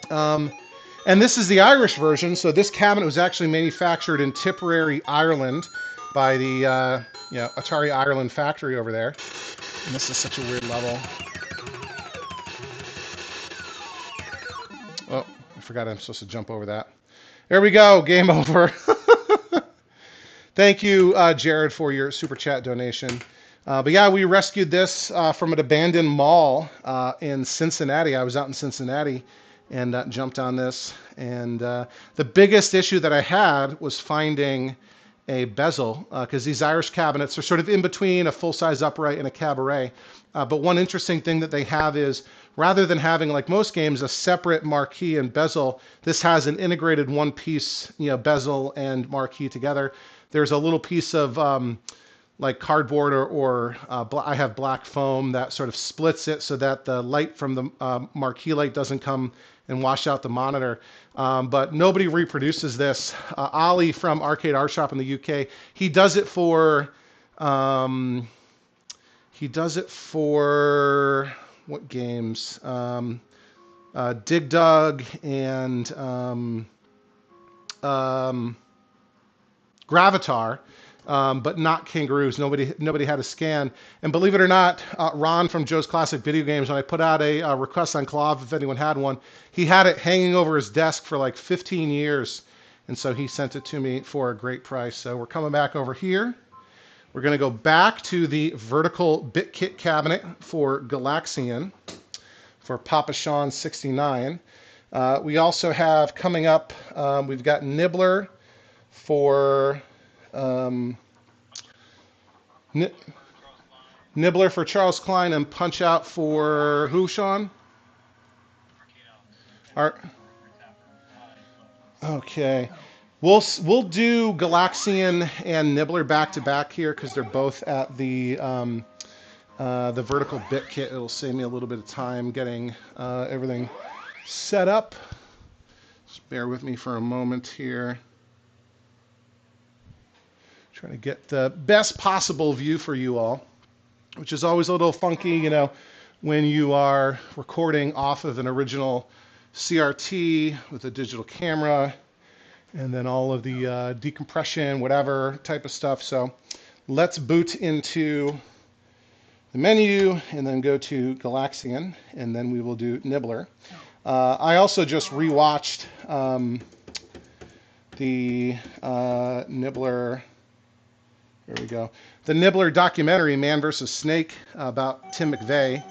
S1: And this is the Irish version. So this cabinet was actually manufactured in Tipperary, Ireland, by the Atari Ireland factory over there. And this is such a weird level. Oh, I forgot I'm supposed to jump over that. There we go. Game over. Thank you, Jared, for your super chat donation. But yeah, we rescued this from an abandoned mall in Cincinnati. I was out in Cincinnati and jumped on this. And the biggest issue that I had was finding a bezel, because these Irish cabinets are sort of in between a full-size upright and a cabaret. But one interesting thing that they have is, rather than having, like most games, a separate marquee and bezel, this has an integrated one-piece, bezel and marquee together. There's a little piece of like cardboard or I have black foam that sort of splits it so that the light from the marquee light doesn't come and wash out the monitor. But nobody reproduces this. Ollie from Arcade Art Shop in the UK, he does it for what games? Dig Dug and Gravatar. But not Kangaroos. Nobody had a scan. And believe it or not, Ron from Joe's Classic Video Games, when I put out a request on Clav if anyone had one, he had it hanging over his desk for like 15 years. And so he sent it to me for a great price. So we're coming back over here. We're going to go back to the vertical bit kit cabinet for Galaxian for Papa Sean 69. We also have coming up, we've got Nibbler for... Nibbler for Charles Klein and Punch Out for who, Sean? Okay. We'll do Galaxian and Nibbler back to back here because they're both at the vertical bit kit. It'll save me a little bit of time getting everything set up. Just bear with me for a moment here. Trying to get the best possible view for you all, which is always a little funky, when you are recording off of an original CRT with a digital camera and then all of the decompression, whatever type of stuff. So let's boot into the menu and then go to Galaxian, and then we will do Nibbler. I also just rewatched the Nibbler. There we go. The Nibbler documentary, Man vs. Snake, about Tim McVeigh,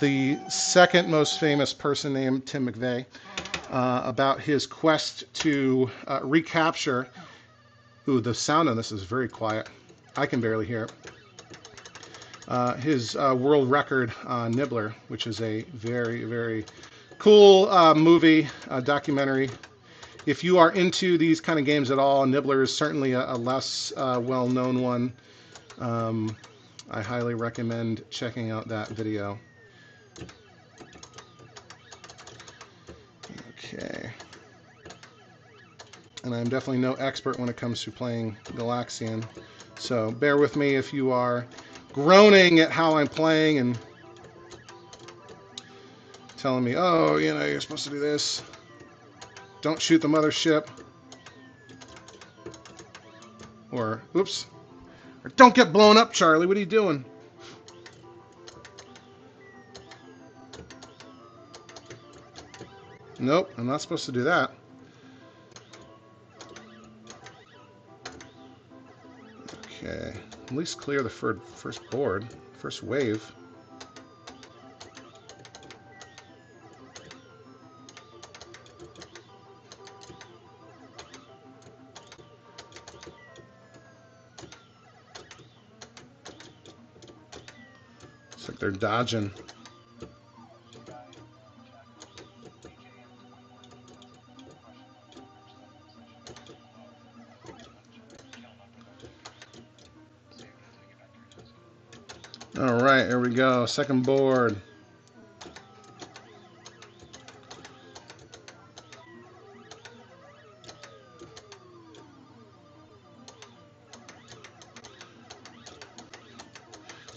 S1: the second most famous person named Tim McVeigh, about his quest to recapture. Ooh, the sound on this is very quiet. I can barely hear it. His world record on Nibbler, which is a very, very cool movie, documentary. If you are into these kind of games at all, Nibbler is certainly a less well-known one. I highly recommend checking out that video. Okay. And I'm definitely no expert when it comes to playing Galaxian, So bear with me if you are groaning at how I'm playing and telling me, oh, you know, you're supposed to do this. Don't shoot the mothership. Or, oops. Or, don't get blown up, Charlie. What are you doing? Nope, I'm not supposed to do that. Okay, at least clear the first board, first wave. Looks like they're dodging. All right, here we go. Second board.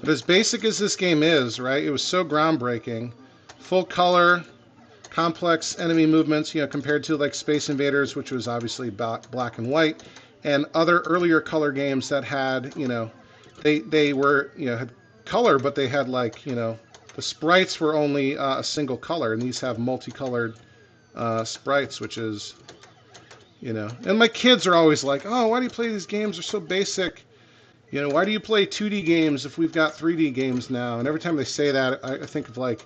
S1: But as basic as this game is, right, it was so groundbreaking. Full color, complex enemy movements, you know, compared to like Space Invaders, which was obviously black and white, and other earlier color games that had, you know, they were, you know, had color, but they had like, you know, the sprites were only a single color, and these have multicolored sprites, which is, you know, and my kids are always like, oh, why do you play these games? They're so basic. You know, why do you play 2D games if we've got 3D games now? And every time they say that, I think of like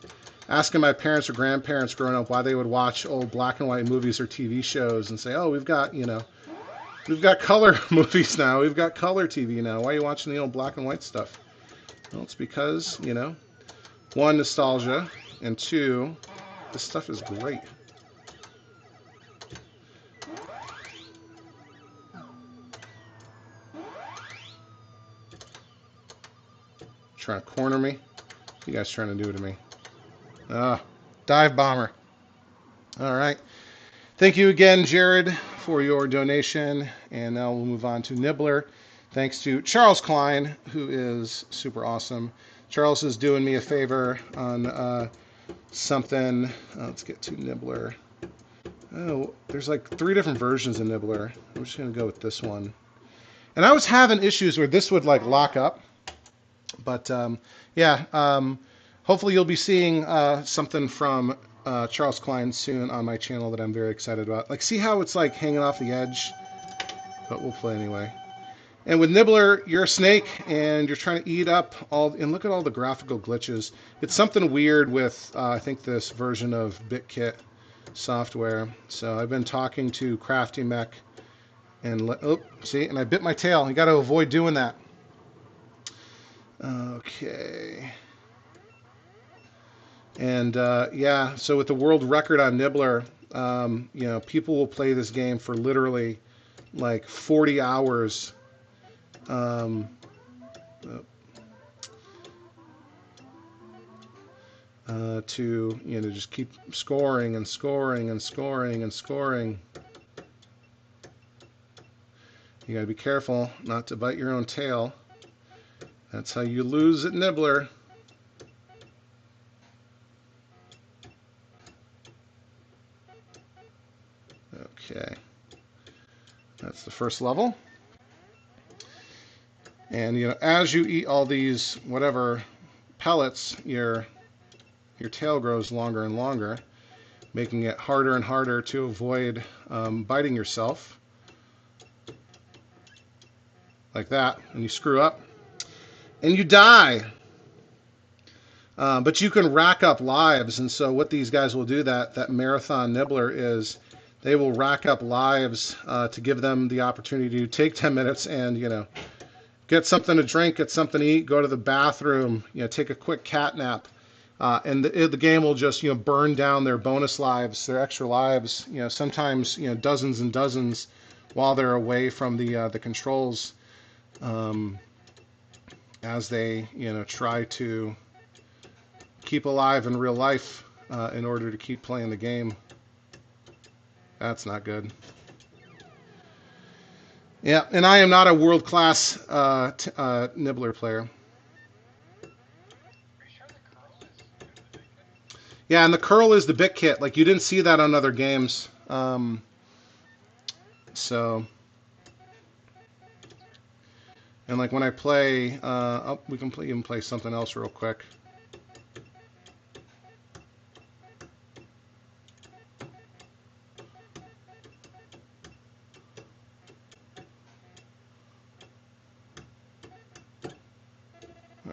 S1: asking my parents or grandparents growing up why they would watch old black and white movies or TV shows and say, oh, we've got, you know, we've got color movies now. We've got color TV now. Why are you watching the old black and white stuff? Well, it's because, you know, one, nostalgia, and two, this stuff is great. Trying to corner me? What you guys trying to do to me? Dive bomber. All right. Thank you again, Jared, for your donation. And now we'll move on to Nibbler. Thanks to Charles Klein, who is super awesome. Charles is doing me a favor on something. Let's get to Nibbler. Oh, there's like 3 different versions of Nibbler. I'm just going to go with this one. And I was having issues where this would like lock up. But yeah, hopefully you'll be seeing something from Charles Klein soon on my channel that I'm very excited about. Like, see how it's like hanging off the edge? But we'll play anyway. And with Nibbler, you're a snake, and you're trying to eat up all... And look at all the graphical glitches. It's something weird with, I think, this version of BitKit software. So I've been talking to Crafty Mech, and... Oh, see? And I bit my tail. You got to avoid doing that. Okay. And, yeah, so with the world record on Nibbler, you know, people will play this game for literally, like, 40 hours... to, you know, just keep scoring and scoring and scoring and scoring. You gotta be careful not to bite your own tail. That's how you lose at Nibbler. Okay. That's the first level. And, you know, as you eat all these, whatever, pellets, your tail grows longer and longer, making it harder and harder to avoid biting yourself. Like that. And you screw up. And you die. But you can rack up lives. And so what these guys will do, that marathon Nibbler, is they will rack up lives to give them the opportunity to take 10 minutes and, you know, get something to drink, get something to eat, go to the bathroom, you know, take a quick cat nap. And the game will just, you know, burn down their bonus lives, their extra lives, you know, sometimes, you know, dozens and dozens while they're away from the controls, as they, you know, try to keep alive in real life in order to keep playing the game. That's not good. Yeah, and I am not a world-class Nibbler player. Yeah, and the curl is the bit kit. Like, you didn't see that on other games. So, and like when I play, we can even play something else real quick.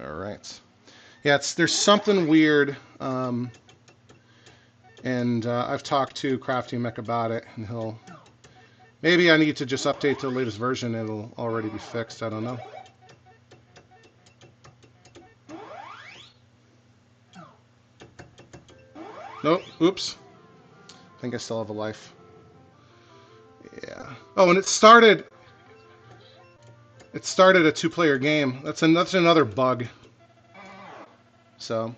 S1: All right. Yeah, there's something weird. And I've talked to Crafty Mech about it, and maybe I need to just update to the latest version. It'll already be fixed. I don't know. Nope. Oops. I think I still have a life. Yeah. Oh, and it started a 2-player game. That's another bug. So,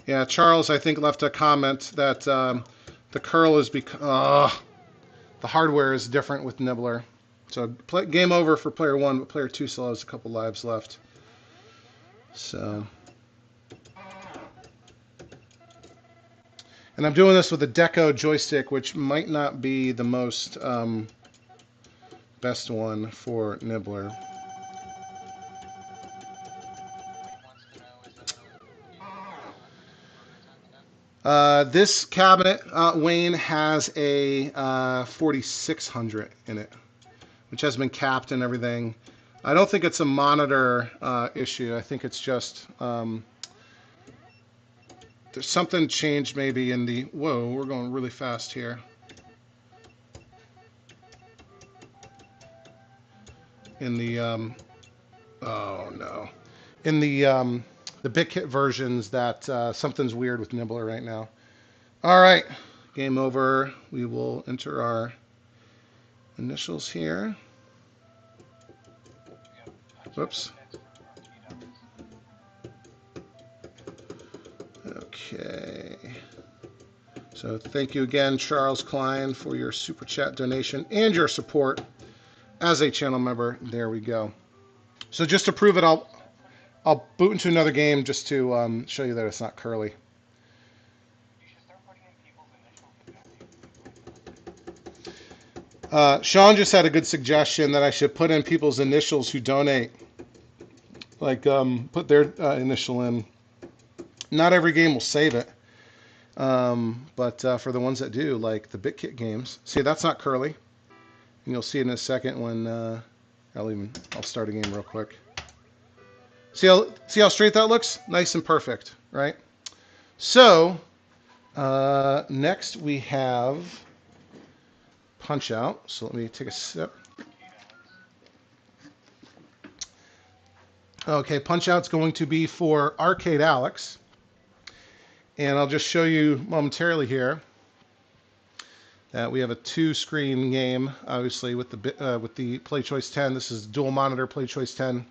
S1: yeah, Charles, I think, left a comment that the curl is because the hardware is different with Nibbler. So game over for player 1, but player 2 still has a couple lives left. So, and I'm doing this with a DECO joystick, which might not be the most best one for Nibbler. This cabinet, Wayne, has a 4600 in it, which has been capped and everything. I don't think it's a monitor issue. I think it's just there's something changed maybe in the... Whoa, we're going really fast here. In the... oh, no. In the BitKit versions that something's weird with Nibbler right now. All right, game over. We will enter our initials here. Whoops. Okay. So thank you again, Charles Klein, for your Super Chat donation and your support as a channel member. There we go. So just to prove it, I'll boot into another game just to show you that it's not curly. Sean just had a good suggestion that I should put in people's initials who donate. Like, put their initial in. Not every game will save it. But for the ones that do, like the BitKit games. See, that's not curly. And you'll see it in a second when I'll start a game real quick. See how straight that looks? Nice and perfect, right? So, next we have Punch Out. So let me take a sip. Okay, Punch Out's going to be for Arcade Alex. And I'll just show you momentarily here that we have a 2-screen game, obviously with the Play Choice 10. This is dual monitor Play Choice 10.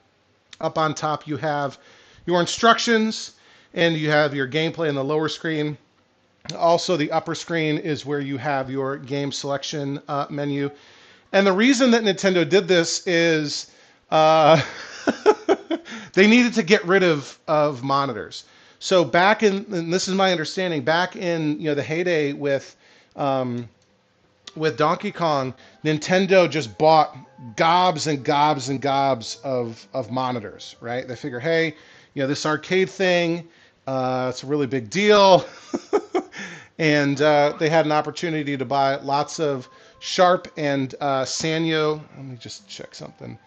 S1: Up on top you have your instructions and you have your gameplay in the lower screen. Also, the upper screen is where you have your game selection menu. And the reason that Nintendo did this is they needed to get rid of monitors. So back in, and this is my understanding, back in the heyday with Donkey Kong, Nintendo just bought gobs and gobs and gobs of monitors, right? They figure, hey, this arcade thing, it's a really big deal. And they had an opportunity to buy lots of Sharp and Sanyo. Let me just check something.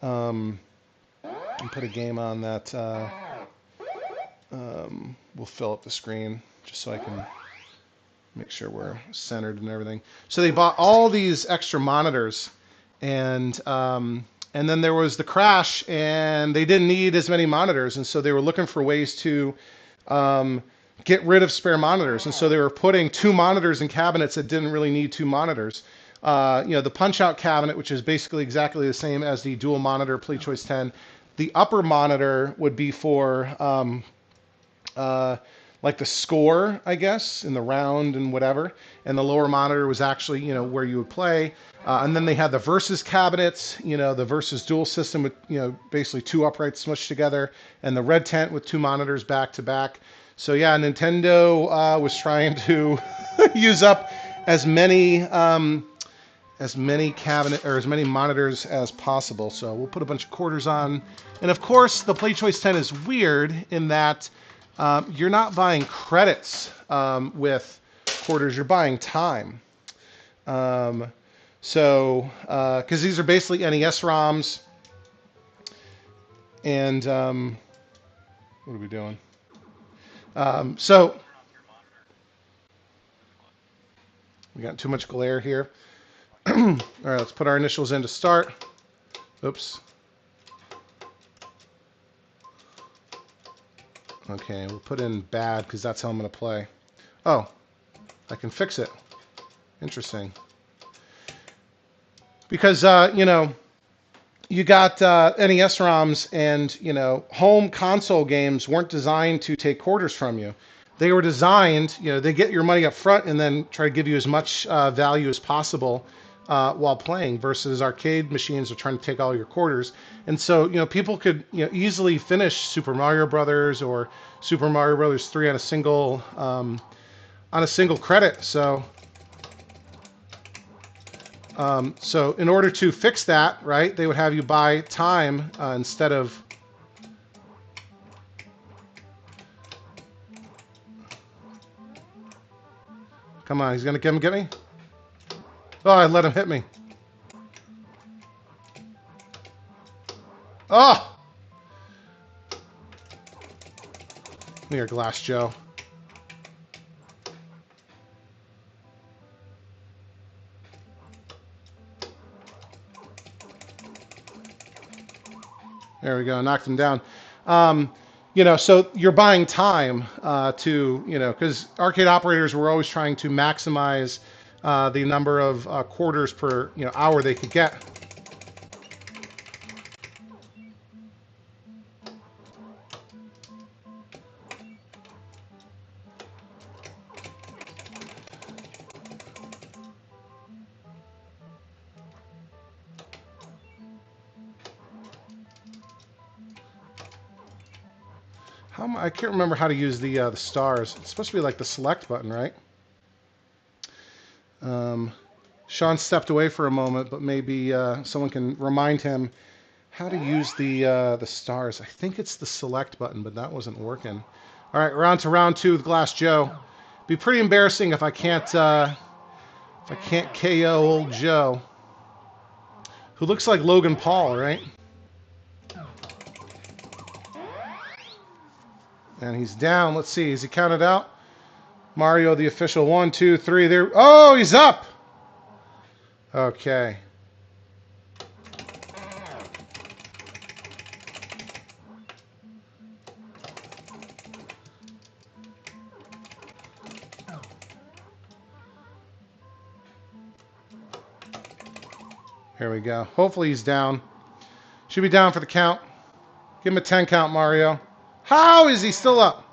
S1: And put a game on that will fill up the screen just so I can make sure we're centered and everything. So they bought all these extra monitors, and then there was the crash, and they didn't need as many monitors, and so they were looking for ways to get rid of spare monitors, and so they were putting 2 monitors in cabinets that didn't really need 2 monitors. The Punch-Out cabinet, which is basically exactly the same as the dual monitor Play Choice 10. The upper monitor would be for like the score, I guess, in the round and whatever. And the lower monitor was actually, you know, where you would play. And then they had the Versus cabinets, you know, the Versus dual system with, you know, basically two uprights smushed together, and the red tent with two monitors back to back. So yeah, Nintendo was trying to use up as many cabinet or as many monitors as possible. So we'll put a bunch of quarters on, and of course the PlayChoice 10 is weird in that you're not buying credits with quarters; you're buying time. Because these are basically NES ROMs, and what are we doing? So we got too much glare here. All right, let's put our initials in to start. Oops. Okay, we'll put in bad because that's how I'm going to play. Oh, I can fix it. Interesting. Because, you know, you got NES ROMs, and, you know, home console games weren't designed to take quarters from you. They were designed, you know, they get your money up front and then try to give you as much value as possible while playing, versus arcade machines are trying to take all your quarters. And so, you know, people could, you know, easily finish Super Mario Brothers or Super Mario Brothers 3 on a single credit. So in order to fix that, right, they would have you buy time instead of... Come on, he's going to get me? Oh, I let him hit me. Oh! Come here, Glass Joe. There we go, knocked him down. You know, so you're buying time to, you know, because arcade operators were always trying to maximize the number of quarters per, you know, hour they could get. I can't remember how to use the stars. It's supposed to be like the select button, right? Sean stepped away for a moment, but maybe someone can remind him how to use the stars. I think it's the select button, but that wasn't working. All right, we're on to round 2 with Glass Joe. Be pretty embarrassing if I can't KO old Joe, who looks like Logan Paul, right? And he's down. Let's see. Is he counted out? Mario, the official. 1, 2, 3. There. Oh, he's up. Okay. Here we go. Hopefully he's down. Should be down for the count. Give him a 10 count, Mario. How is he still up?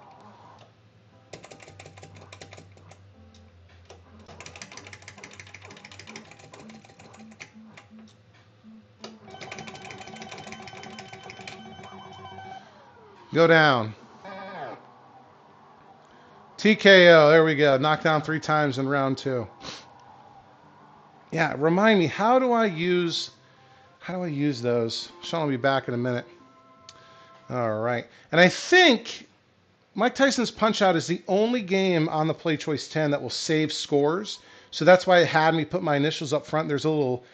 S1: Go down. TKO. There we go. Knocked down 3 times in round 2. Yeah, remind me, how do I use those? Sean will be back in a minute. All right. And I think Mike Tyson's Punch-Out is the only game on the PlayChoice 10 that will save scores. So that's why it had me put my initials up front. There's a little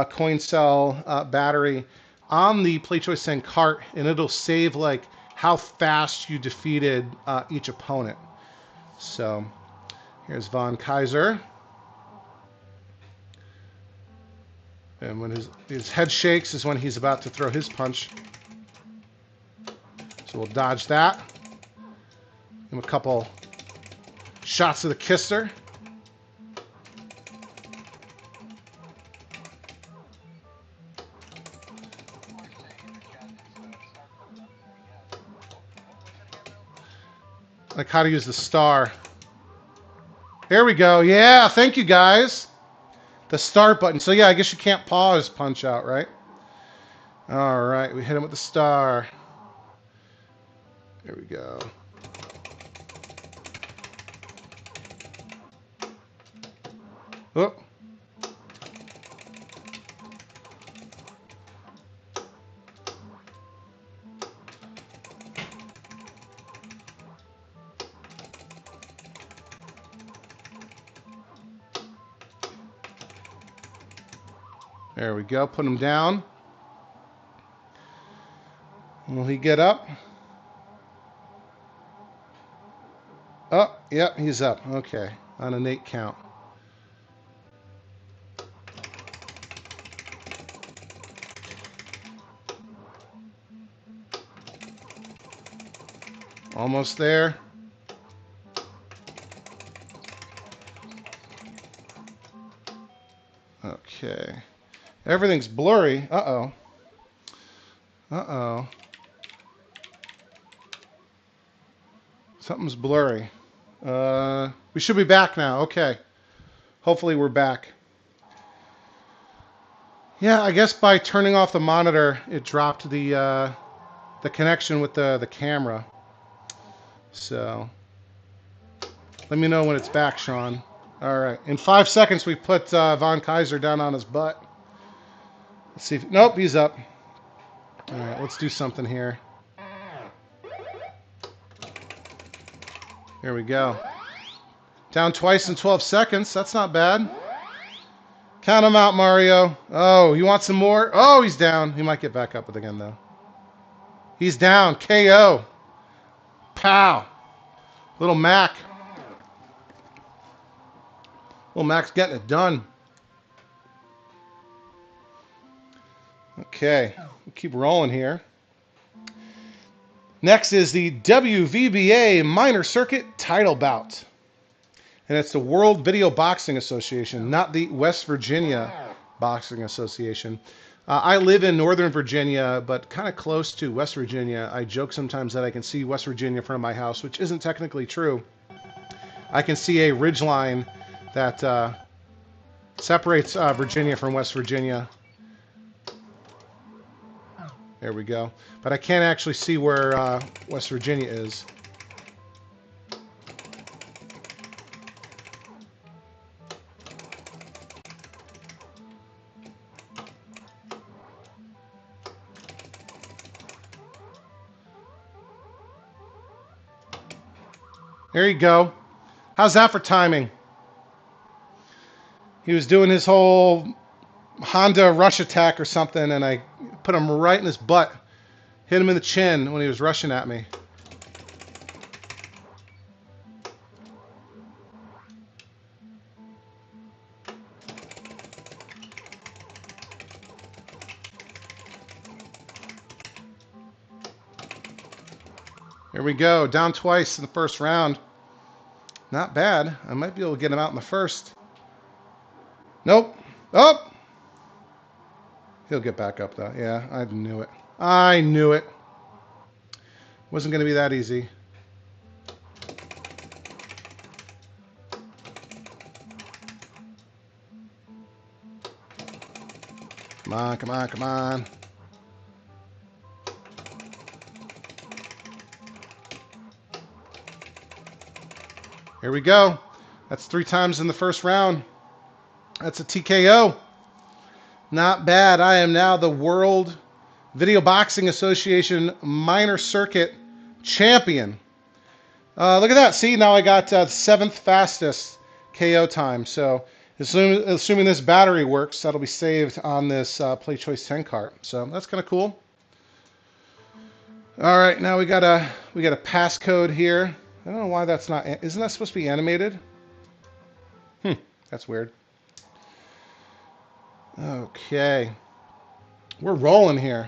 S1: coin cell battery on the PlayChoice 10 cart, and it'll save like how fast you defeated each opponent. So here's Von Kaiser. And when his head shakes is when he's about to throw his punch. So we'll dodge that. Give him a couple shots of the kisser. Like how to use the star. There we go. Yeah, thank you guys. The start button. So yeah, I guess you can't pause Punch Out, right? All right, we hit him with the star. There we go. Oh. There we go. Put him down. Will he get up? Oh, yep, he's up. Okay, on an 8 count. Almost there. Okay. Everything's blurry. Uh-oh. Uh-oh. Something's blurry. We should be back now. Okay. Hopefully we're back. Yeah, I guess by turning off the monitor, it dropped the connection with the camera. So, let me know when it's back, Sean. All right. In 5 seconds, we put Von Kaiser down on his butt. Let's see if... Nope, he's up. All right, let's do something here. Here we go. Down twice in 12 seconds. That's not bad. Count him out, Mario. Oh, you want some more? Oh, he's down. He might get back up again, though. He's down. KO. Pow. Little Mac. Little Mac's getting it done. Okay, we'll keep rolling here. Next is the WVBA Minor Circuit Title Bout. And it's the World Video Boxing Association, not the West Virginia Boxing Association. I live in Northern Virginia, but kind of close to West Virginia. I joke sometimes that I can see West Virginia in front of my house, which isn't technically true. I can see a ridgeline that separates Virginia from West Virginia. There we go. But I can't actually see where West Virginia is. There you go. How's that for timing? He was doing his whole Honda rush attack or something, and I put him right in his butt. Hit him in the chin when he was rushing at me. Here we go. Down twice in the first round. Not bad. I might be able to get him out in the first. Nope. Oh! He'll get back up, though. Yeah, I knew it. I knew it. Wasn't going to be that easy. Come on, come on, come on. Here we go. That's 3 times in the first round. That's a TKO. Not bad. I am now the World Video Boxing Association Minor Circuit Champion. Look at that. See, now I got 7th fastest KO time. So assuming this battery works, that'll be saved on this Play Choice 10 cart. So that's kind of cool. All right, now we got a passcode here. I don't know why that's not. Isn't that supposed to be animated? That's weird. Okay. We're rolling here.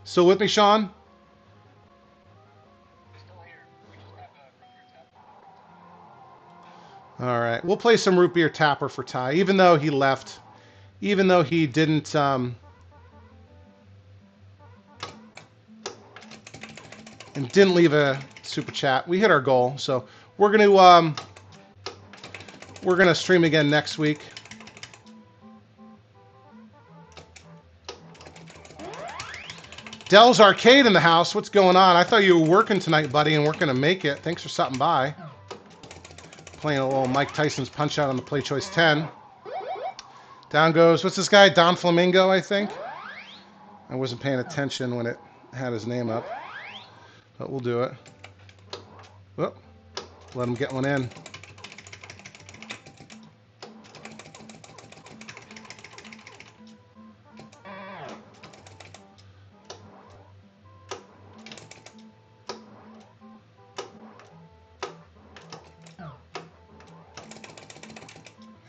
S1: Still with me, Sean?
S2: Still here. We just have a root beer tapper.
S1: All right. We'll play some root beer tapper for Ty, even though he left. Even though he didn't and didn't leave a super chat. We hit our goal, so we're gonna stream again next week. Dell's Arcade in the house. What's going on? I thought you were working tonight, buddy, and weren't gonna make it. Thanks for stopping by. Playing a little Mike Tyson's Punch Out on the Play Choice 10. Down goes, what's this guy? Don Flamingo, I think. I wasn't paying attention when it had his name up, but we'll do it. Whoop. Let him get one in.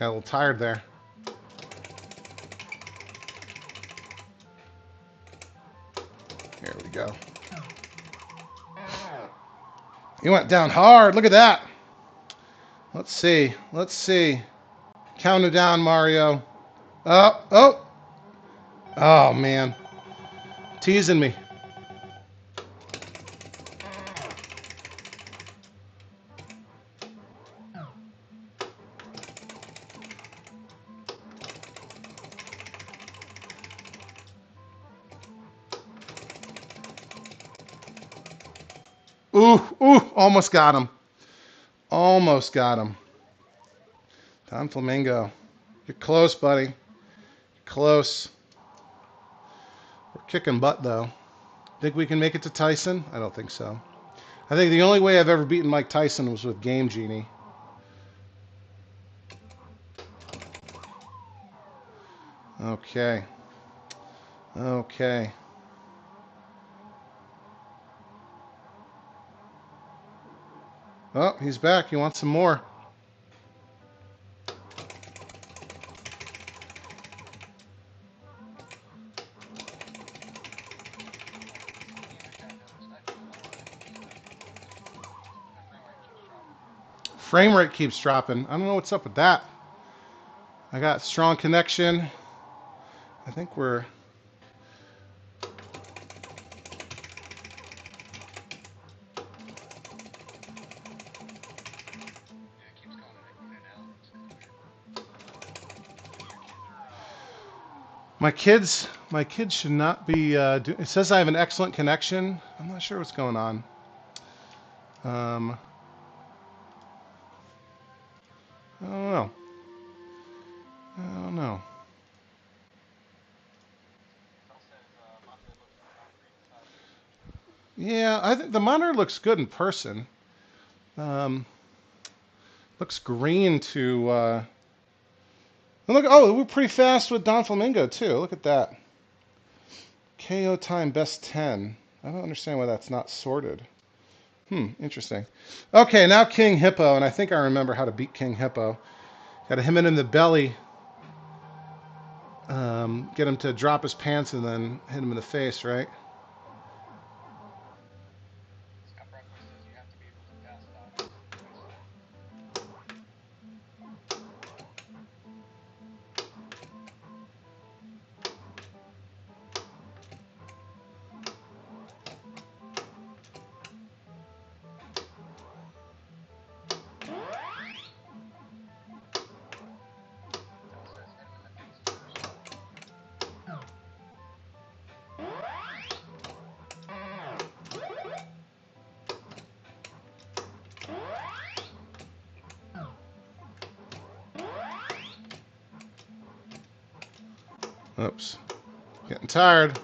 S1: Got a little tired there. Here we go. He went down hard. Look at that. Let's see. Let's see. Count it down, Mario. Oh, oh. Oh, man. Teasing me. Ooh, ooh, almost got him. Almost got him. Don Flamingo. You're close, buddy. You're close. We're kicking butt, though. Think we can make it to Tyson? I don't think so. I think the only way I've ever beaten Mike Tyson was with Game Genie. Okay. Okay. Oh, he's back. He wants some more. Frame rate keeps dropping. I don't know what's up with that. I got strong connection. I think we're... My kids should not be. It says I have an excellent connection. I'm not sure what's going on. I don't know. I don't know. Yeah, I think the monitor looks good in person. Looks green to. And look, oh, we're pretty fast with Don Flamingo, too. Look at that. KO time best 10. I don't understand why that's not sorted. Interesting. Okay, now King Hippo, and I think I remember how to beat King Hippo. Got to hit him in the belly. Get him to drop his pants and then hit him in the face, right? Oops. Getting tired.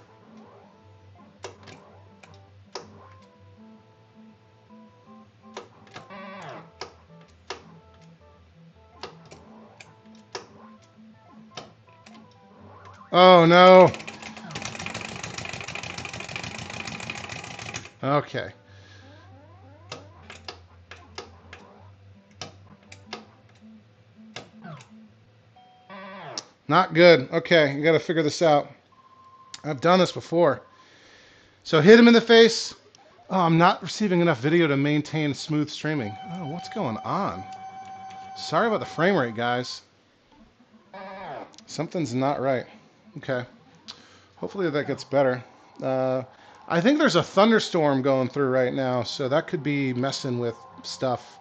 S1: Oh, no. Okay. Not good. Okay, you got to figure this out. I've done this before. So hit him in the face. Oh, I'm not receiving enough video to maintain smooth streaming. Oh, what's going on? Sorry about the frame rate, guys. Something's not right. Okay. Hopefully that gets better. I think there's a thunderstorm going through right now, so that could be messing with stuff.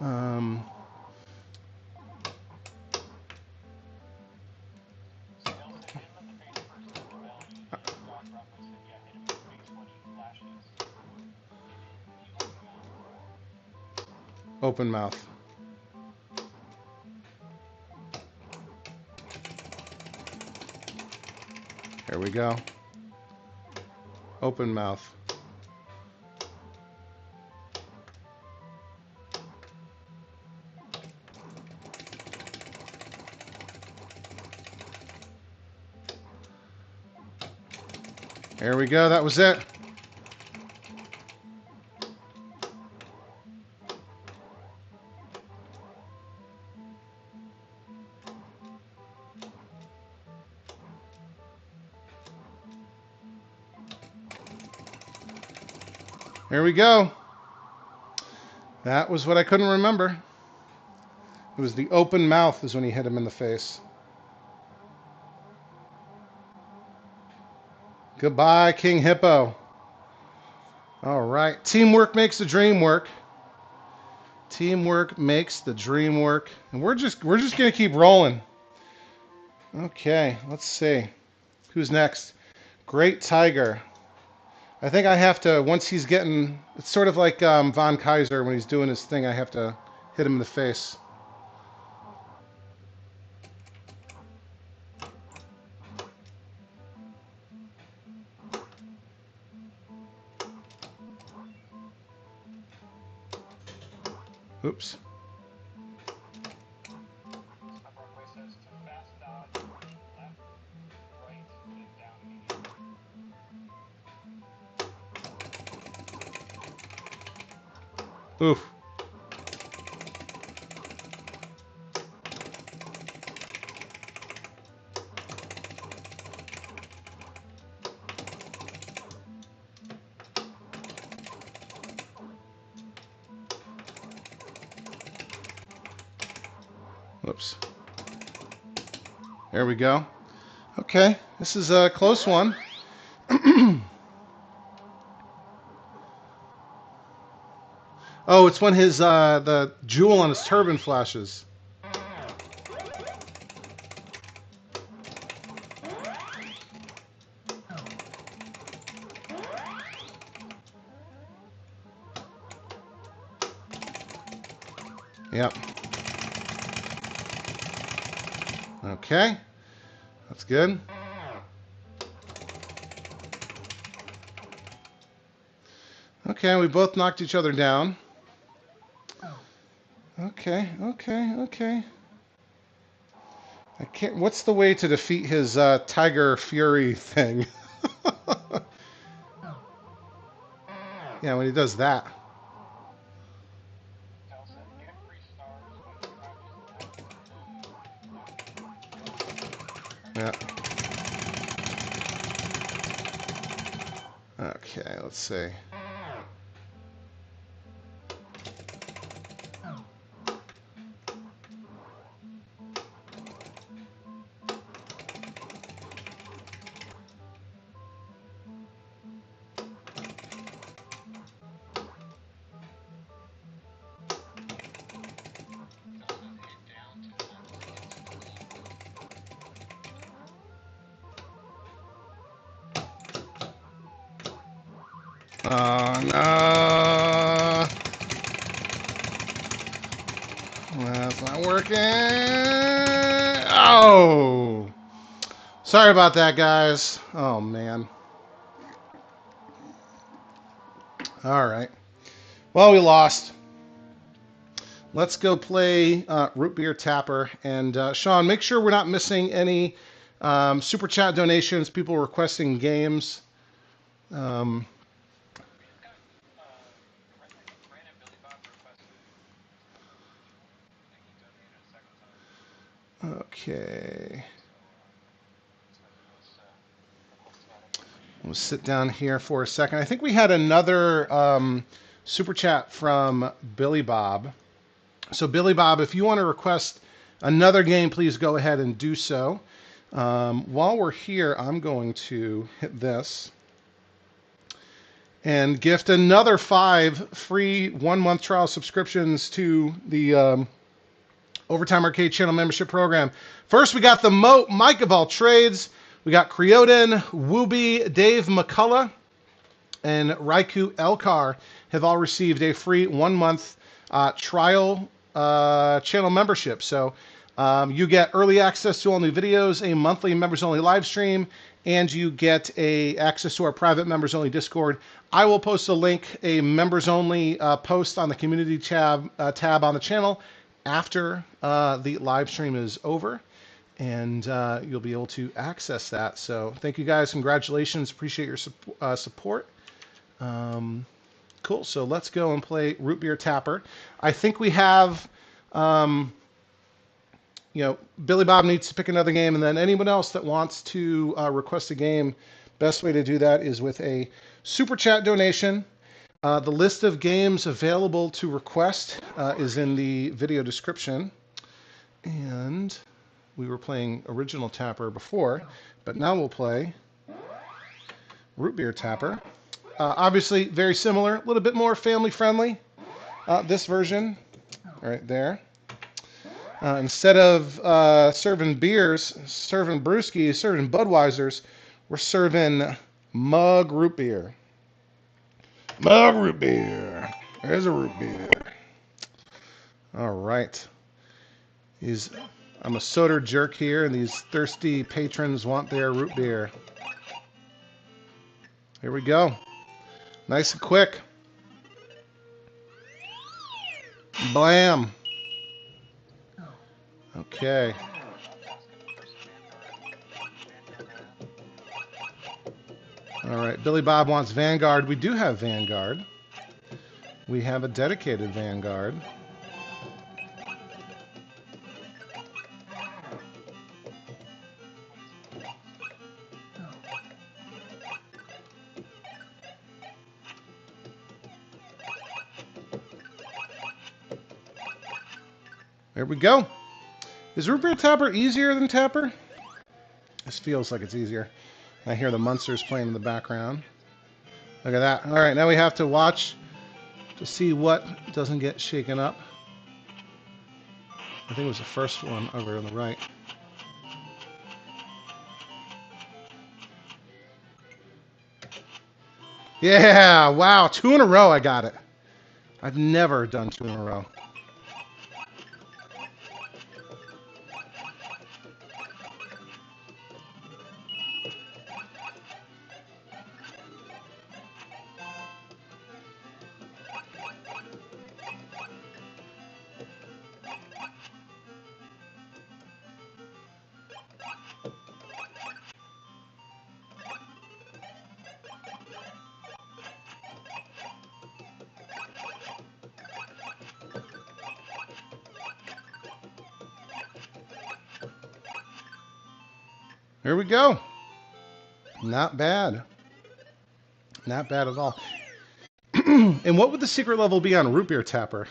S1: Um, open mouth. Here we go. Open mouth. There we go. That was it. There we go. That was what I couldn't remember. It was the open mouth is when he hit him in the face. Goodbye, King Hippo. All right. Teamwork makes the dream work. Teamwork makes the dream work. And we're just gonna keep rolling. Okay, let's see. Who's next? Great Tiger. I think I have to, once he's getting, it's sort of like Von Kaiser when he's doing his thing, I have to hit him in the face. Oops. Oof. Whoops. There we go. Okay, this is a close one. Oh, it's when his the jewel on his turban flashes. Yep. Okay, that's good. Okay, we both knocked each other down. Okay. I can't. What's the way to defeat his Tiger Fury thing? Yeah, when he does that. Yeah. Okay, let's see. Oh, no. That's not working. Oh. Sorry about that, guys. Oh, man. All right. Well, we lost. Let's go play Root Beer Tapper. And, Sean, make sure we're not missing any Super Chat donations, people requesting games. Okay. We'll sit down here for a second. I think we had another super chat from Billy Bob. So Billy Bob, if you want to request another game, please go ahead and do so. While we're here, I'm going to hit this. and gift another 5 free 1-month trial subscriptions to the Overtime Arcade channel membership program. First, we got the Mike of all trades. We got Creoden, Wooby, Dave McCullough, and Raiku Elkar have all received a free 1-month trial channel membership. So you get early access to all new videos, a monthly members-only live stream, and you get access to our private members-only Discord. I will post a link, a members-only post on the community tab on the channel after the live stream is over, and you'll be able to access that. So thank you guys. Congratulations. Appreciate your support. Cool. So let's go and play Root Beer Tapper. I think we have, Billy Bob needs to pick another game, and then anyone else that wants to request a game, best way to do that is with a Super Chat donation. The list of games available to request is in the video description. And we were playing Original Tapper before, but now we'll play Root Beer Tapper. Obviously, very similar, a little bit more family-friendly, this version, right there. Instead of serving beers, serving brewskis, serving Budweisers, we're serving mug root beer. Mug root beer. There's a root beer. All right. I'm a soda jerk here, and these thirsty patrons want their root beer. Here we go. Nice and quick. Blam. Okay. All right, Billy Bob wants Vanguard. We do have Vanguard. We have a dedicated Vanguard. There we go. Is Root Beer Tapper easier than Tapper? This feels like it's easier. I hear the Munsters playing in the background. Look at that. All right, now we have to watch to see what doesn't get shaken up. I think it was the first one over on the right. Yeah, wow, 2 in a row I got it. I've never done 2 in a row. Here we go. Not bad. Not bad at all. And what would the secret level be on Root Beer Tapper?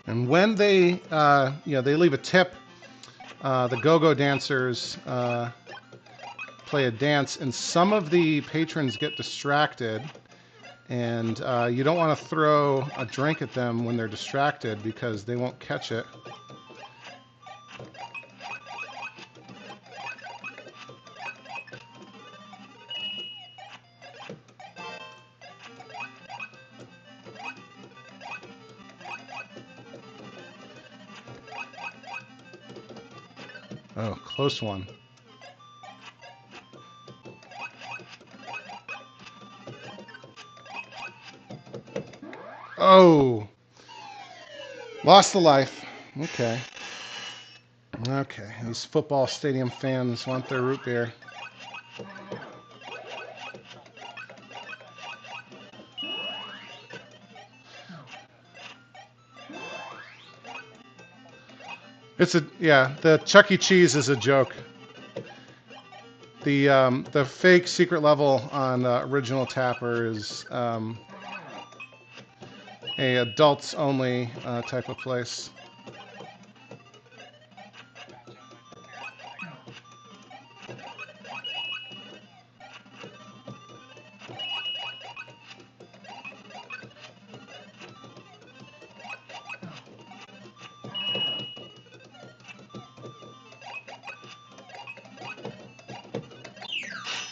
S1: And when they, they leave a tip, the go-go dancers play a dance, and some of the patrons get distracted, and you don't want to throw a drink at them when they're distracted because they won't catch it. Oh, close one. Oh! Lost the life. Okay. Okay, these football stadium fans want their root beer. Yeah, the Chuck E. Cheese is a joke. The fake secret level on original Tapper is a adults only type of place.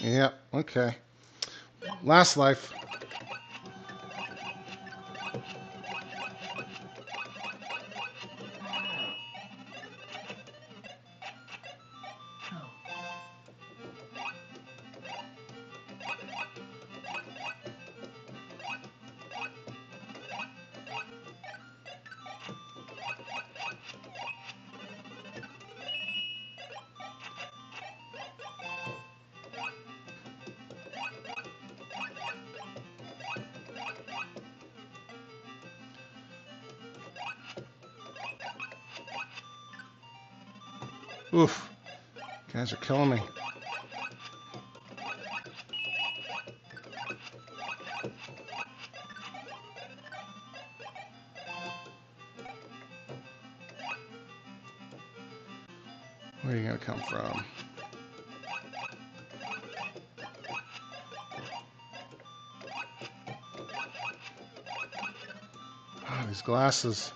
S1: Yep, okay. Last life. Oof. Guys are killing me. Where are you going to come from? Oh, these glasses.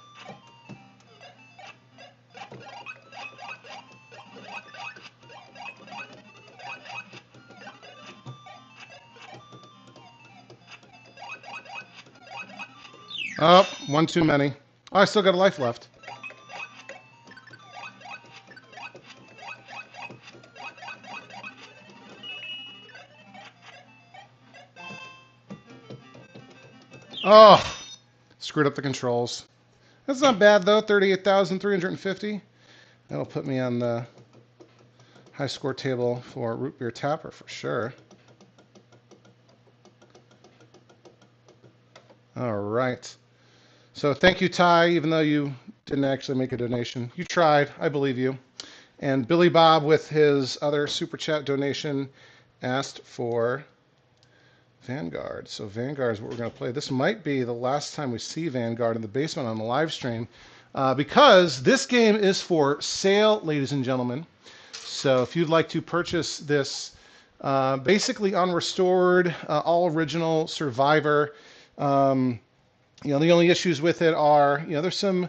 S1: Oh, one too many. Oh, I still got a life left. Oh, screwed up the controls. That's not bad, though. 38,350. That'll put me on the high score table for Root Beer Tapper for sure. All right. So thank you, Ty, even though you didn't actually make a donation. You tried. I believe you. And Billy Bob, with his other Super Chat donation, asked for Vanguard. So Vanguard is what we're going to play. This might be the last time we see Vanguard in the basement on the live stream because this game is for sale, ladies and gentlemen. So if you'd like to purchase this basically unrestored, all original Survivor, you know, the only issues with it are, you know, there's some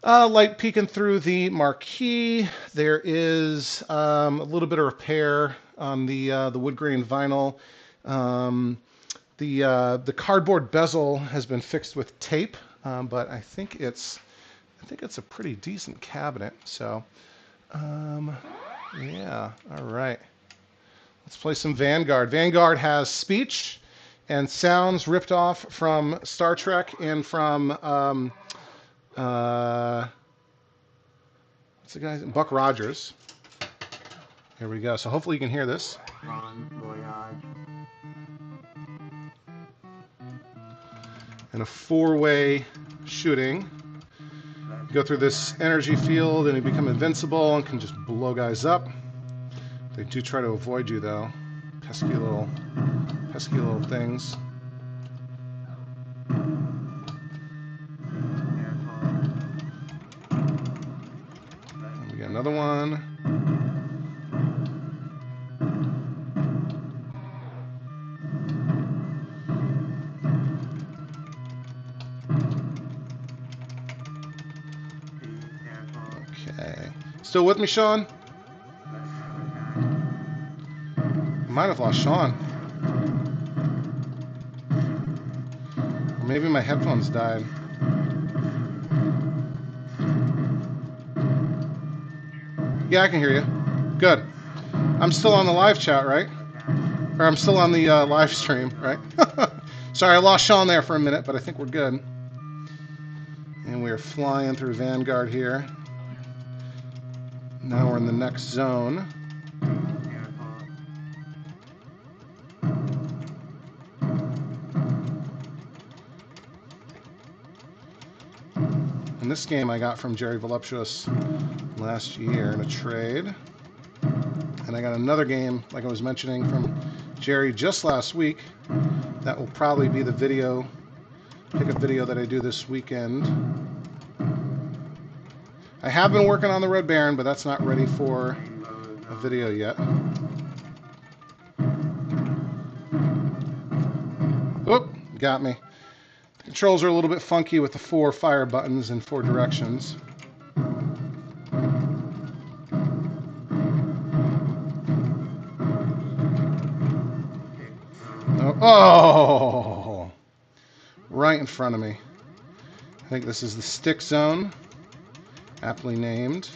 S1: light peeking through the marquee. There is a little bit of repair on the wood grain vinyl. The cardboard bezel has been fixed with tape, but I think it's a pretty decent cabinet. So, yeah, all right. Let's play some Vanguard. Vanguard has speech and sounds ripped off from Star Trek and from what's the guy's Buck Rogers. Here we go. So hopefully you can hear this. And a four-way shooting. You go through this energy field and you become invincible and can just blow guys up. They do try to avoid you though. Pesky little things. And we got another one. Okay. Still with me, Sean? I might have lost Sean. Or maybe my headphones died. Yeah, I can hear you. Good. I'm still on the live chat, right? Or I'm still on the live stream, right? Sorry, I lost Sean there for a minute, but I think we're good. And we're flying through Vanguard here. Now we're in the next zone. And And this game I got from Jerry Voluptuous last year in a trade. And I got another game, like I was mentioning, from Jerry just last week. That will probably be the video, pickup video that I do this weekend. I have been working on the Red Baron, but that's not ready for a video yet. Oop, got me. The controls are a little bit funky with the 4 fire buttons in 4 directions. Oh! Right in front of me. I think this is the stick zone. Aptly named.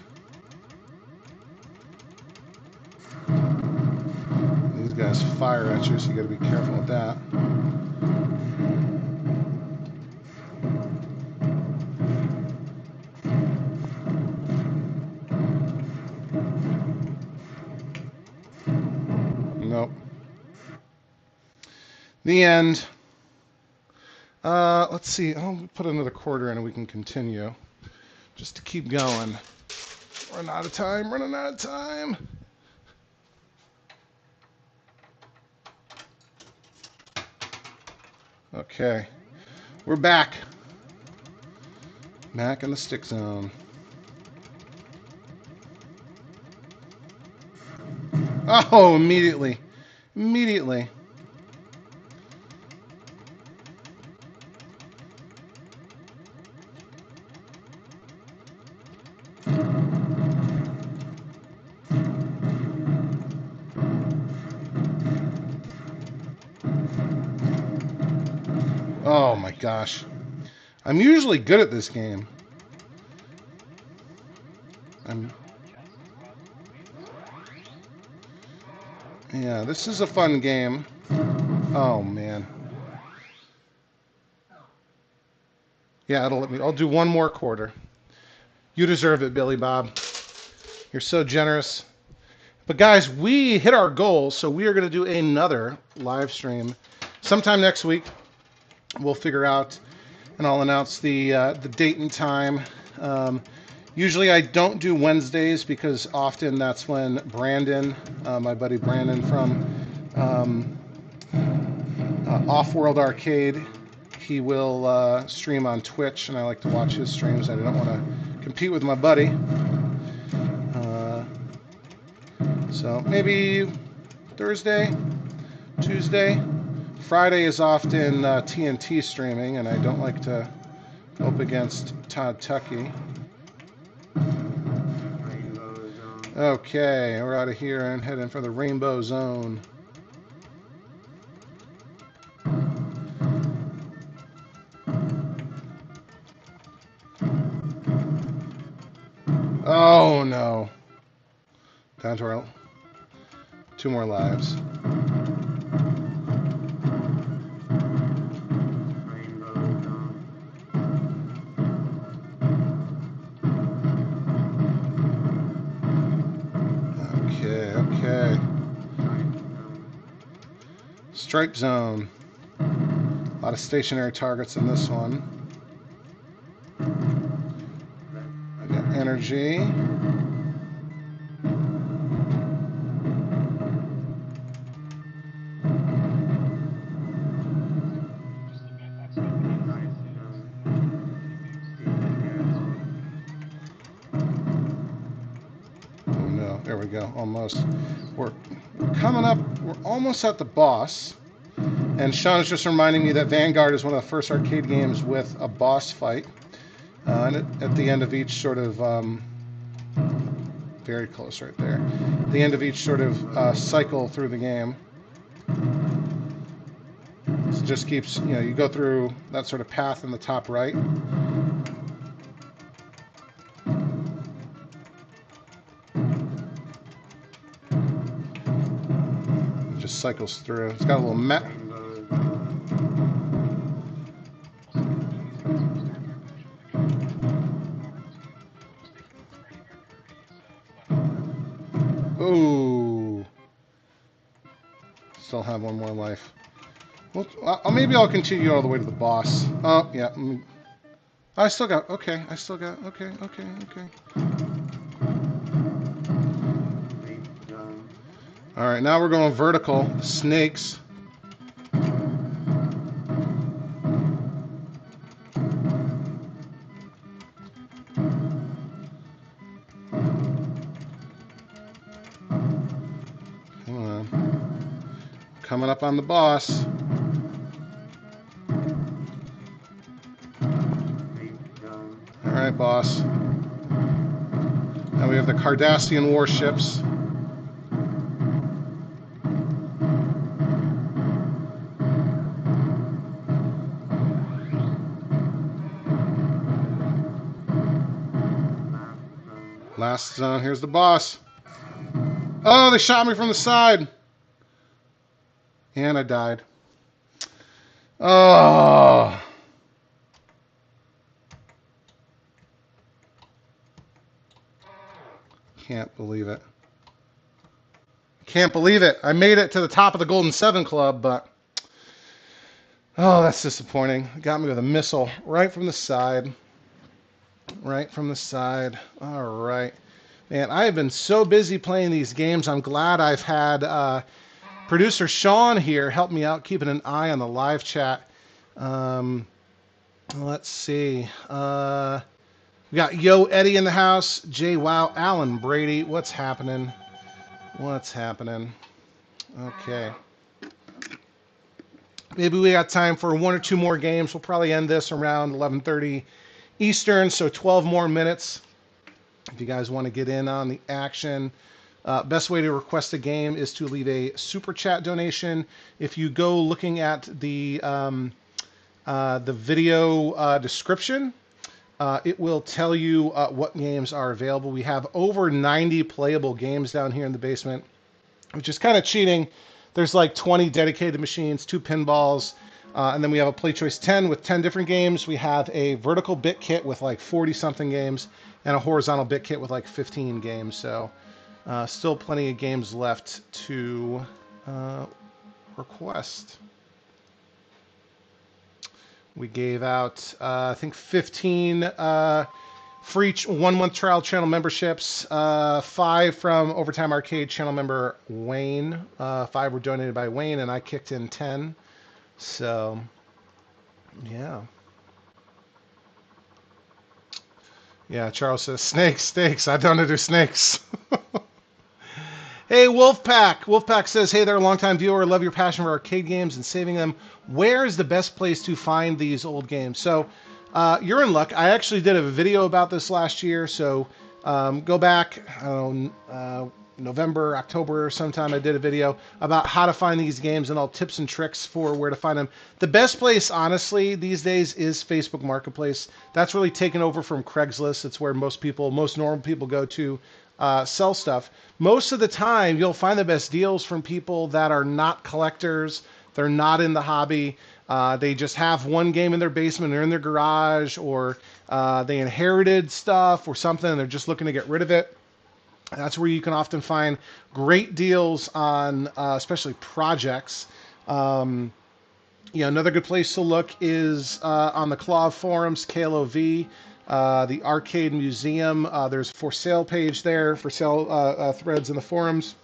S1: These guys fire at you, so you gotta be careful with that. Nope. The end. Let's see. I'll put another quarter in and we can continue. Just to keep going. Running out of time, running out of time. Okay. We're back. Back in the stick zone. Oh, immediately. Immediately. Oh my gosh. I'm usually good at this game. Yeah, this is a fun game. Oh man. Yeah, it'll let me. I'll do one more quarter. You deserve it, Billy Bob. You're so generous. But guys, we hit our goal, so we are going to do another live stream sometime next week. We'll figure out, and I'll announce the date and time. Usually I don't do Wednesdays because often that's when Brandon, my buddy Brandon from Off-World Arcade, he will stream on Twitch, and I like to watch his streams. I don't want to compete with my buddy. So maybe Thursday, Tuesday. Friday is often TNT streaming, and I don't like to go up against Todd Tucky. Okay, we're out of here and heading for the Rainbow Zone. Oh no. Down to our 2 more lives. Okay. Strike zone. A lot of stationary targets in this one. I got energy. There we go, almost. We're coming up, we're almost at the boss. And Sean is just reminding me that Vanguard is one of the first arcade games with a boss fight. And at the end of each sort of, very close right there. At the end of each sort of cycle through the game. So it just keeps, you know, you go through that sort of path in the top right. Just cycles through. It's got a little map. Ooh. Still have 1 more life. Well, maybe I'll continue all the way to the boss. Oh, yeah. I still got, okay, I still got, okay. All right, now we're going vertical. Snakes. Come on. Coming up on the boss. All right, boss. Now we have the Cardassian warships. Last zone, here's the boss. Oh, they shot me from the side. And I died. Oh. Can't believe it. Can't believe it. I made it to the top of the Golden 7 Club, but... Oh, that's disappointing. Got me with a missile right from the side. Right from the side. All right. Man, I have been so busy playing these games. I'm glad I've had producer Sean here help me out, keeping an eye on the live chat. Let's see. We got Yo Eddie in the house. Jay Wow, Alan Brady. What's happening? What's happening? Okay. Maybe we got time for one or two more games. We'll probably end this around 11:30 Eastern, so 12 more minutes. If you guys want to get in on the action, best way to request a game is to leave a super chat donation. If you go looking at the video description, it will tell you what games are available. We have over 90 playable games down here in the basement, which is kind of cheating. There's like 20 dedicated machines, 2 pinballs, and then we have a Play Choice 10 with 10 different games. We have a vertical bit kit with like 40-something games, and a horizontal bit kit with like 15 games. So still plenty of games left to request. We gave out, I think, 15 free 1-month trial channel memberships, 5 from Overtime Arcade channel member Wayne. 5 were donated by Wayne, and I kicked in 10. So, yeah. Yeah, Charles says, snakes. I don't do snakes. Hey, Wolfpack. Wolfpack says, hey there, longtime viewer. Love your passion for arcade games and saving them. Where is the best place to find these old games? So, you're in luck. I actually did a video about this last year, so go back, I don't know, November, October, sometime I did a video about how to find these games and all tips and tricks for where to find them. The best place, honestly, these days is Facebook Marketplace. That's really taken over from Craigslist. It's where most normal people go to sell stuff. Most of the time, you'll find the best deals from people that are not collectors. They're not in the hobby. They just have one game in their basement or in their garage, or they inherited stuff or something and they're just looking to get rid of it. That's where you can often find great deals on especially projects. Another good place to look is on the KLOV forums, KLOV, the Arcade Museum. There's a for sale page there, for sale threads in the forums.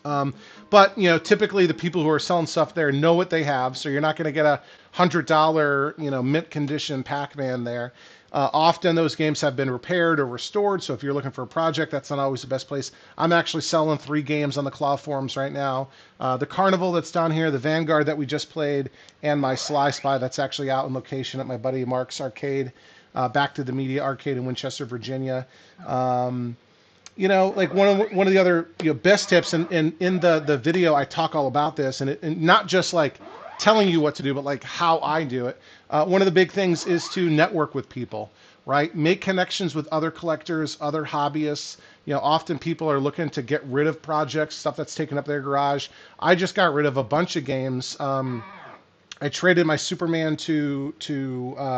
S1: But typically the people who are selling stuff there know what they have, so you're not going to get a $100 mint condition Pac-Man there. Often those games have been repaired or restored, so if you're looking for a project, that's not always the best place. I'm actually selling 3 games on the KLOV forums right now. The Carnival that's down here, the Vanguard that we just played, and my Sly Spy that's actually out in location at my buddy Mark's Arcade, Back to the Media Arcade in Winchester, Virginia. Like one of the other best tips, and in the video I talk all about this, and not just like telling you what to do, but like how I do it. One of the big things is to network with people, right? Make connections with other collectors, other hobbyists. Often people are looking to get rid of projects, stuff that's taken up their garage. I just got rid of a bunch of games. I traded my Superman to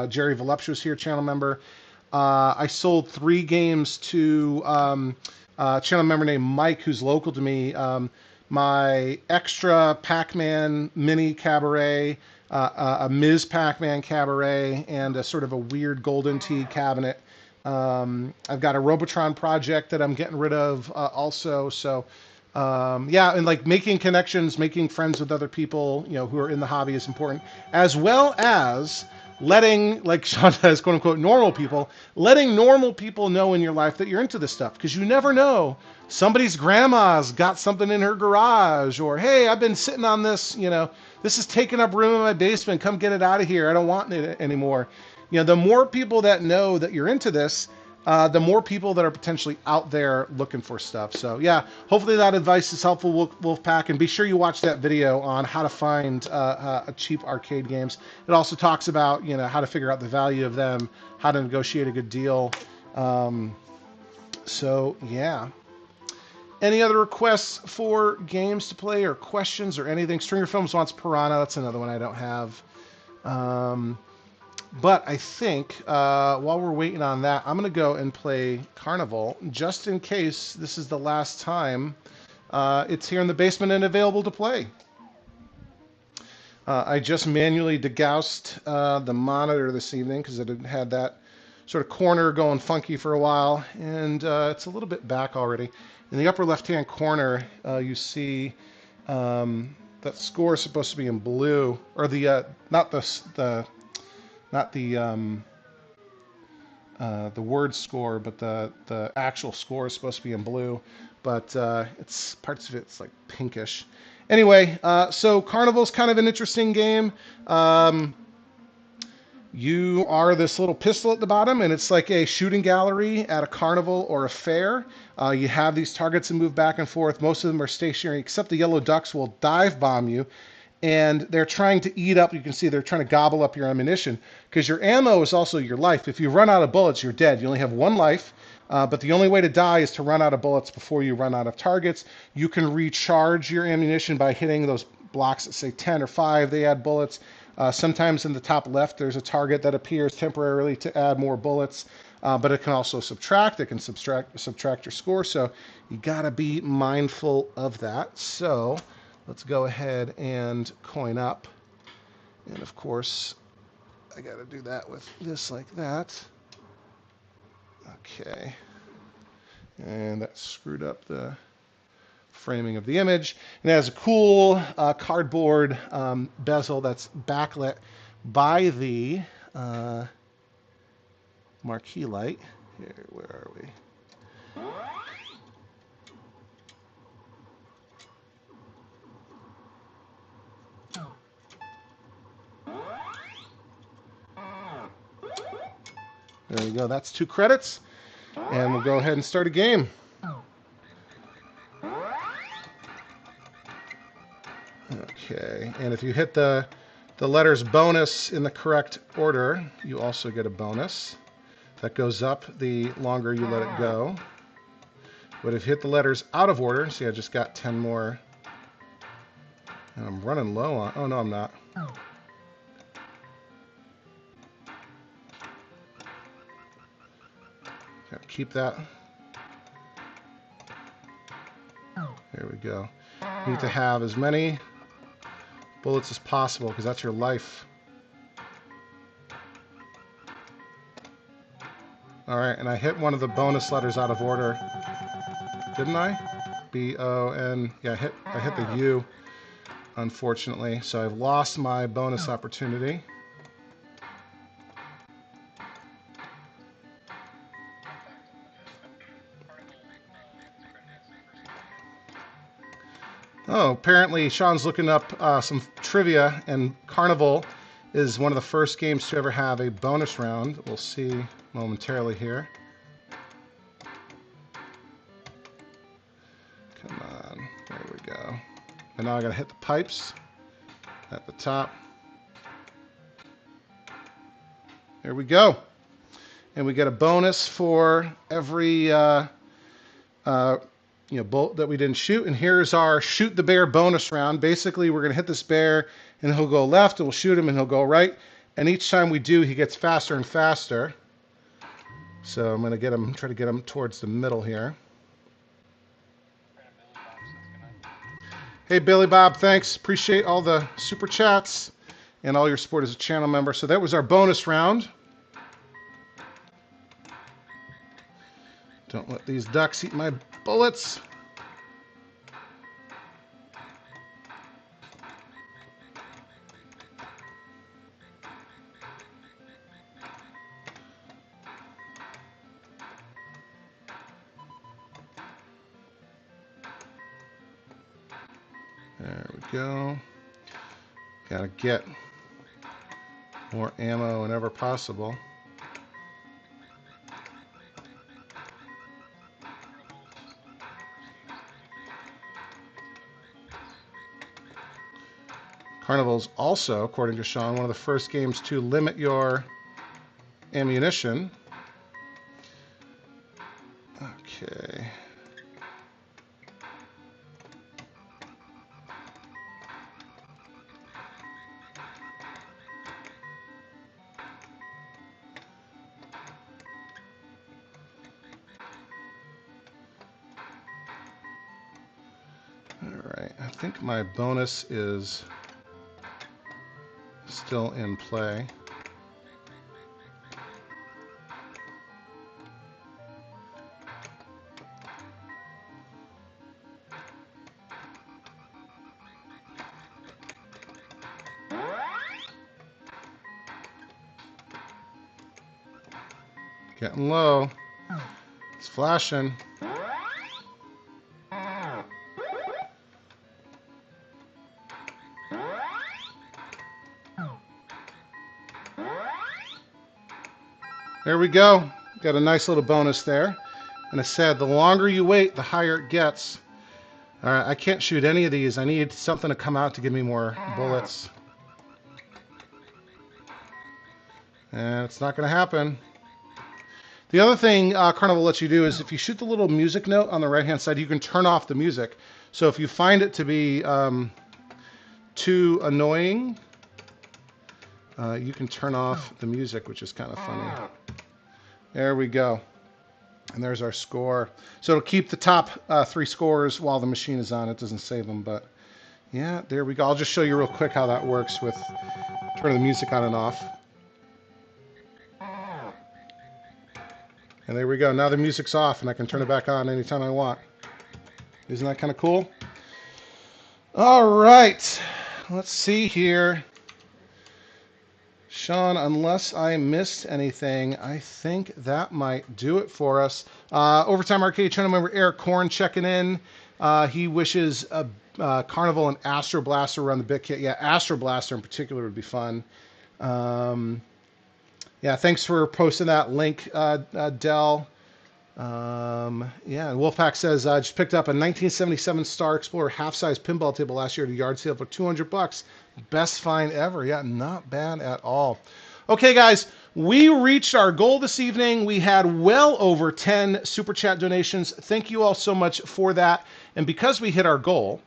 S1: Jerry Voluptuous here, channel member. I sold 3 games to a channel member named Mike, who's local to me. My extra Pac-Man mini cabaret, a Ms. Pac-Man cabaret, and a sort of a weird golden tea cabinet. I've got a Robotron project that I'm getting rid of also. So yeah, and like making connections, making friends with other people, you know, who are in the hobby is important, as well as letting, like Sean says, quote unquote, normal people, letting normal people know in your life that you're into this stuff, because you never know. Somebody's grandma's got something in her garage, or hey, I've been sitting on this, you know, this is taking up room in my basement. Come get it out of here. I don't want it anymore. You know, the more people that know that you're into this, the more people that are potentially out there looking for stuff. So yeah, hopefully that advice is helpful, Wolfpack, and be sure you watch that video on how to find cheap arcade games. It also talks about, you know, how to figure out the value of them, how to negotiate a good deal. So yeah. Any other requests for games to play or questions or anything? Stringer Films wants Piranha. That's another one I don't have. But I think while we're waiting on that, I'm going to go and play Carnival, just in case this is the last time it's here in the basement and available to play. I just manually degoused the monitor this evening because it had that sort of corner going funky for a while, and it's a little bit back already. In the upper left-hand corner, you see that score is supposed to be in blue, or the not the word score, but the actual score is supposed to be in blue, but it's parts of it's like pinkish. Anyway, so Carnival's kind of an interesting game. You are this little pistol at the bottom, and it's like a shooting gallery at a carnival or a fair. You have these targets that move back and forth. Most of them are stationary, except the yellow ducks will dive bomb you, and they're trying to eat up. You can see they're trying to gobble up your ammunition, because your ammo is also your life. If you run out of bullets, you're dead. You only have one life, but the only way to die is to run out of bullets before you run out of targets. You can recharge your ammunition by hitting those blocks that say 10 or 5. They add bullets. Sometimes in the top left, there's a target that appears temporarily to add more bullets, but it can also subtract. It can subtract your score, so you got to be mindful of that. So let's go ahead and coin up. And of course, I got to do that with this like that. Okay. And that screwed up the framing of the image. And it has a cool cardboard bezel that's backlit by the marquee light. Here, where are we? There we go. That's 2 credits. And we'll go ahead and start a game. Okay, and if you hit the letters bonus in the correct order, you also get a bonus. That goes up the longer you let it go. But if you hit the letters out of order, see I just got 10 more. And I'm running low on, oh no I'm not. Gotta keep that. There we go. You need to have as many bullets as possible, because that's your life. Alright, and I hit one of the bonus letters out of order. Didn't I? B-O-N. Yeah, I hit the U, unfortunately. So I've lost my bonus opportunity. Oh, apparently Sean's looking up some trivia, and Carnival is one of the first games to ever have a bonus round. We'll see momentarily here. Come on, there we go. And now I gotta hit the pipes at the top. There we go. And we get a bonus for every bolt that we didn't shoot. And here's our shoot the bear bonus round. Basically, we're gonna hit this bear, and he'll go left, and we'll shoot him, and he'll go right. And each time we do, he gets faster and faster. So I'm gonna try to get him towards the middle here. Hey Billy Bob, thanks. Appreciate all the super chats. and all your support as a channel member. So that was our bonus round. Don't let these ducks eat my bullets. There we go. Gotta get more ammo whenever possible. Carnival's also, according to Sean, one of the first games to limit your ammunition. Okay. All right, I think my bonus is still in play. Getting low. It's flashing. There we go. Got a nice little bonus there. And I said, the longer you wait, the higher it gets. All right, I can't shoot any of these. I need something to come out to give me more bullets. And it's not going to happen. The other thing Carnival lets you do is if you shoot the little music note on the right-hand side, you can turn off the music. So if you find it to be too annoying, you can turn off the music, which is kind of funny. There we go. And there's our score. So it'll keep the top 3 scores while the machine is on. It doesn't save them, but yeah, there we go. I'll just show you real quick how that works with turning the music on and off. And there we go. Now the music's off, and I can turn it back on anytime I want. Isn't that kind of cool? All right. Let's see here. Sean, unless I missed anything, I think that might do it for us. Overtime Arcade channel member Eric Korn checking in. He wishes Carnival and Astro Blaster run the bit kit. Yeah, Astro Blaster in particular would be fun. Yeah, thanks for posting that link, Dell. Yeah, and Wolfpack says, I just picked up a 1977 Star Explorer half-size pinball table last year at a yard sale for $200. Best find ever. Yeah, not bad at all. Okay, guys, we reached our goal this evening. We had well over 10 Super Chat donations. Thank you all so much for that. And because we hit our goal,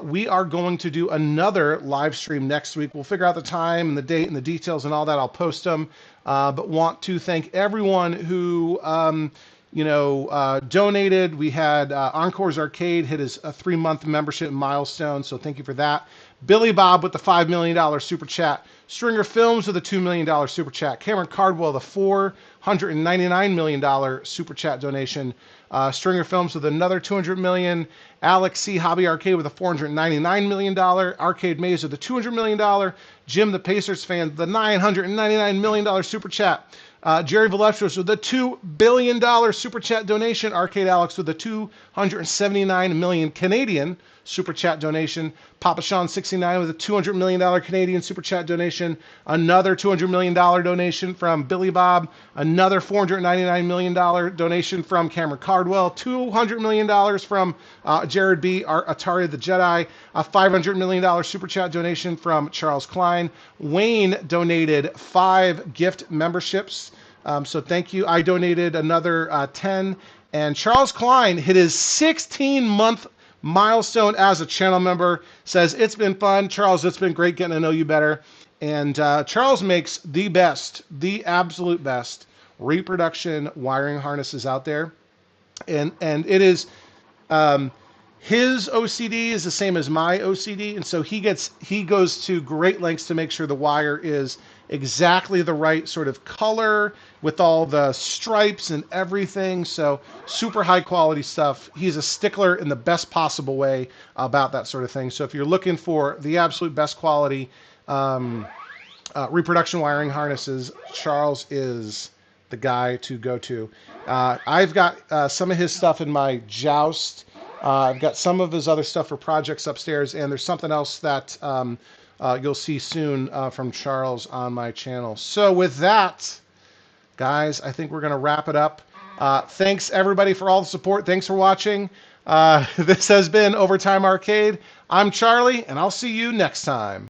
S1: we are going to do another live stream next week. We'll figure out the time and the date and the details and all that. I'll post them. But want to thank everyone who donated. We had Encore's Arcade hit his 3-month membership milestone, so thank you for that. Billy Bob with the $5 million super chat. Stringer Films with a $2 million super chat. Cameron Cardwell, the $499 million super chat donation. Stringer Films with another $200 million. Alex C. Hobby Arcade with a $499 million. Arcade Maze with a $200 million. Jim the Pacers fan, the $999 million super chat. Jerry Valestros with a $2 billion super chat donation. Arcade Alex with a $279 million Canadian super chat donation. Papa Sean 69 with a $200 million Canadian super chat donation. Another $200 million donation from Billy Bob. Another $499 million donation from Cameron Cardwell. $200 million from Jared B. Atari the Jedi. A $500 million super chat donation from Charles Klein. Wayne donated 5 gift memberships. So thank you. I donated another 10. And Charles Klein hit his 16-month milestone as a channel member. Says, it's been fun. Charles, it's been great getting to know you better. And Charles makes the best, the absolute best reproduction wiring harnesses out there. And it is, His OCD is the same as my OCD, and so he goes to great lengths to make sure the wire is exactly the right sort of color with all the stripes and everything. So super high quality stuff. He's a stickler in the best possible way about that sort of thing. So if you're looking for the absolute best quality reproduction wiring harnesses, Charles is the guy to go to. I've got some of his stuff in my Joust. I've got some of his other stuff for projects upstairs, and there's something else that you'll see soon from Charles on my channel. So with that, guys, I think we're going to wrap it up. Thanks, everybody, for all the support. Thanks for watching. This has been Overtime Arcade. I'm Charlie, and I'll see you next time.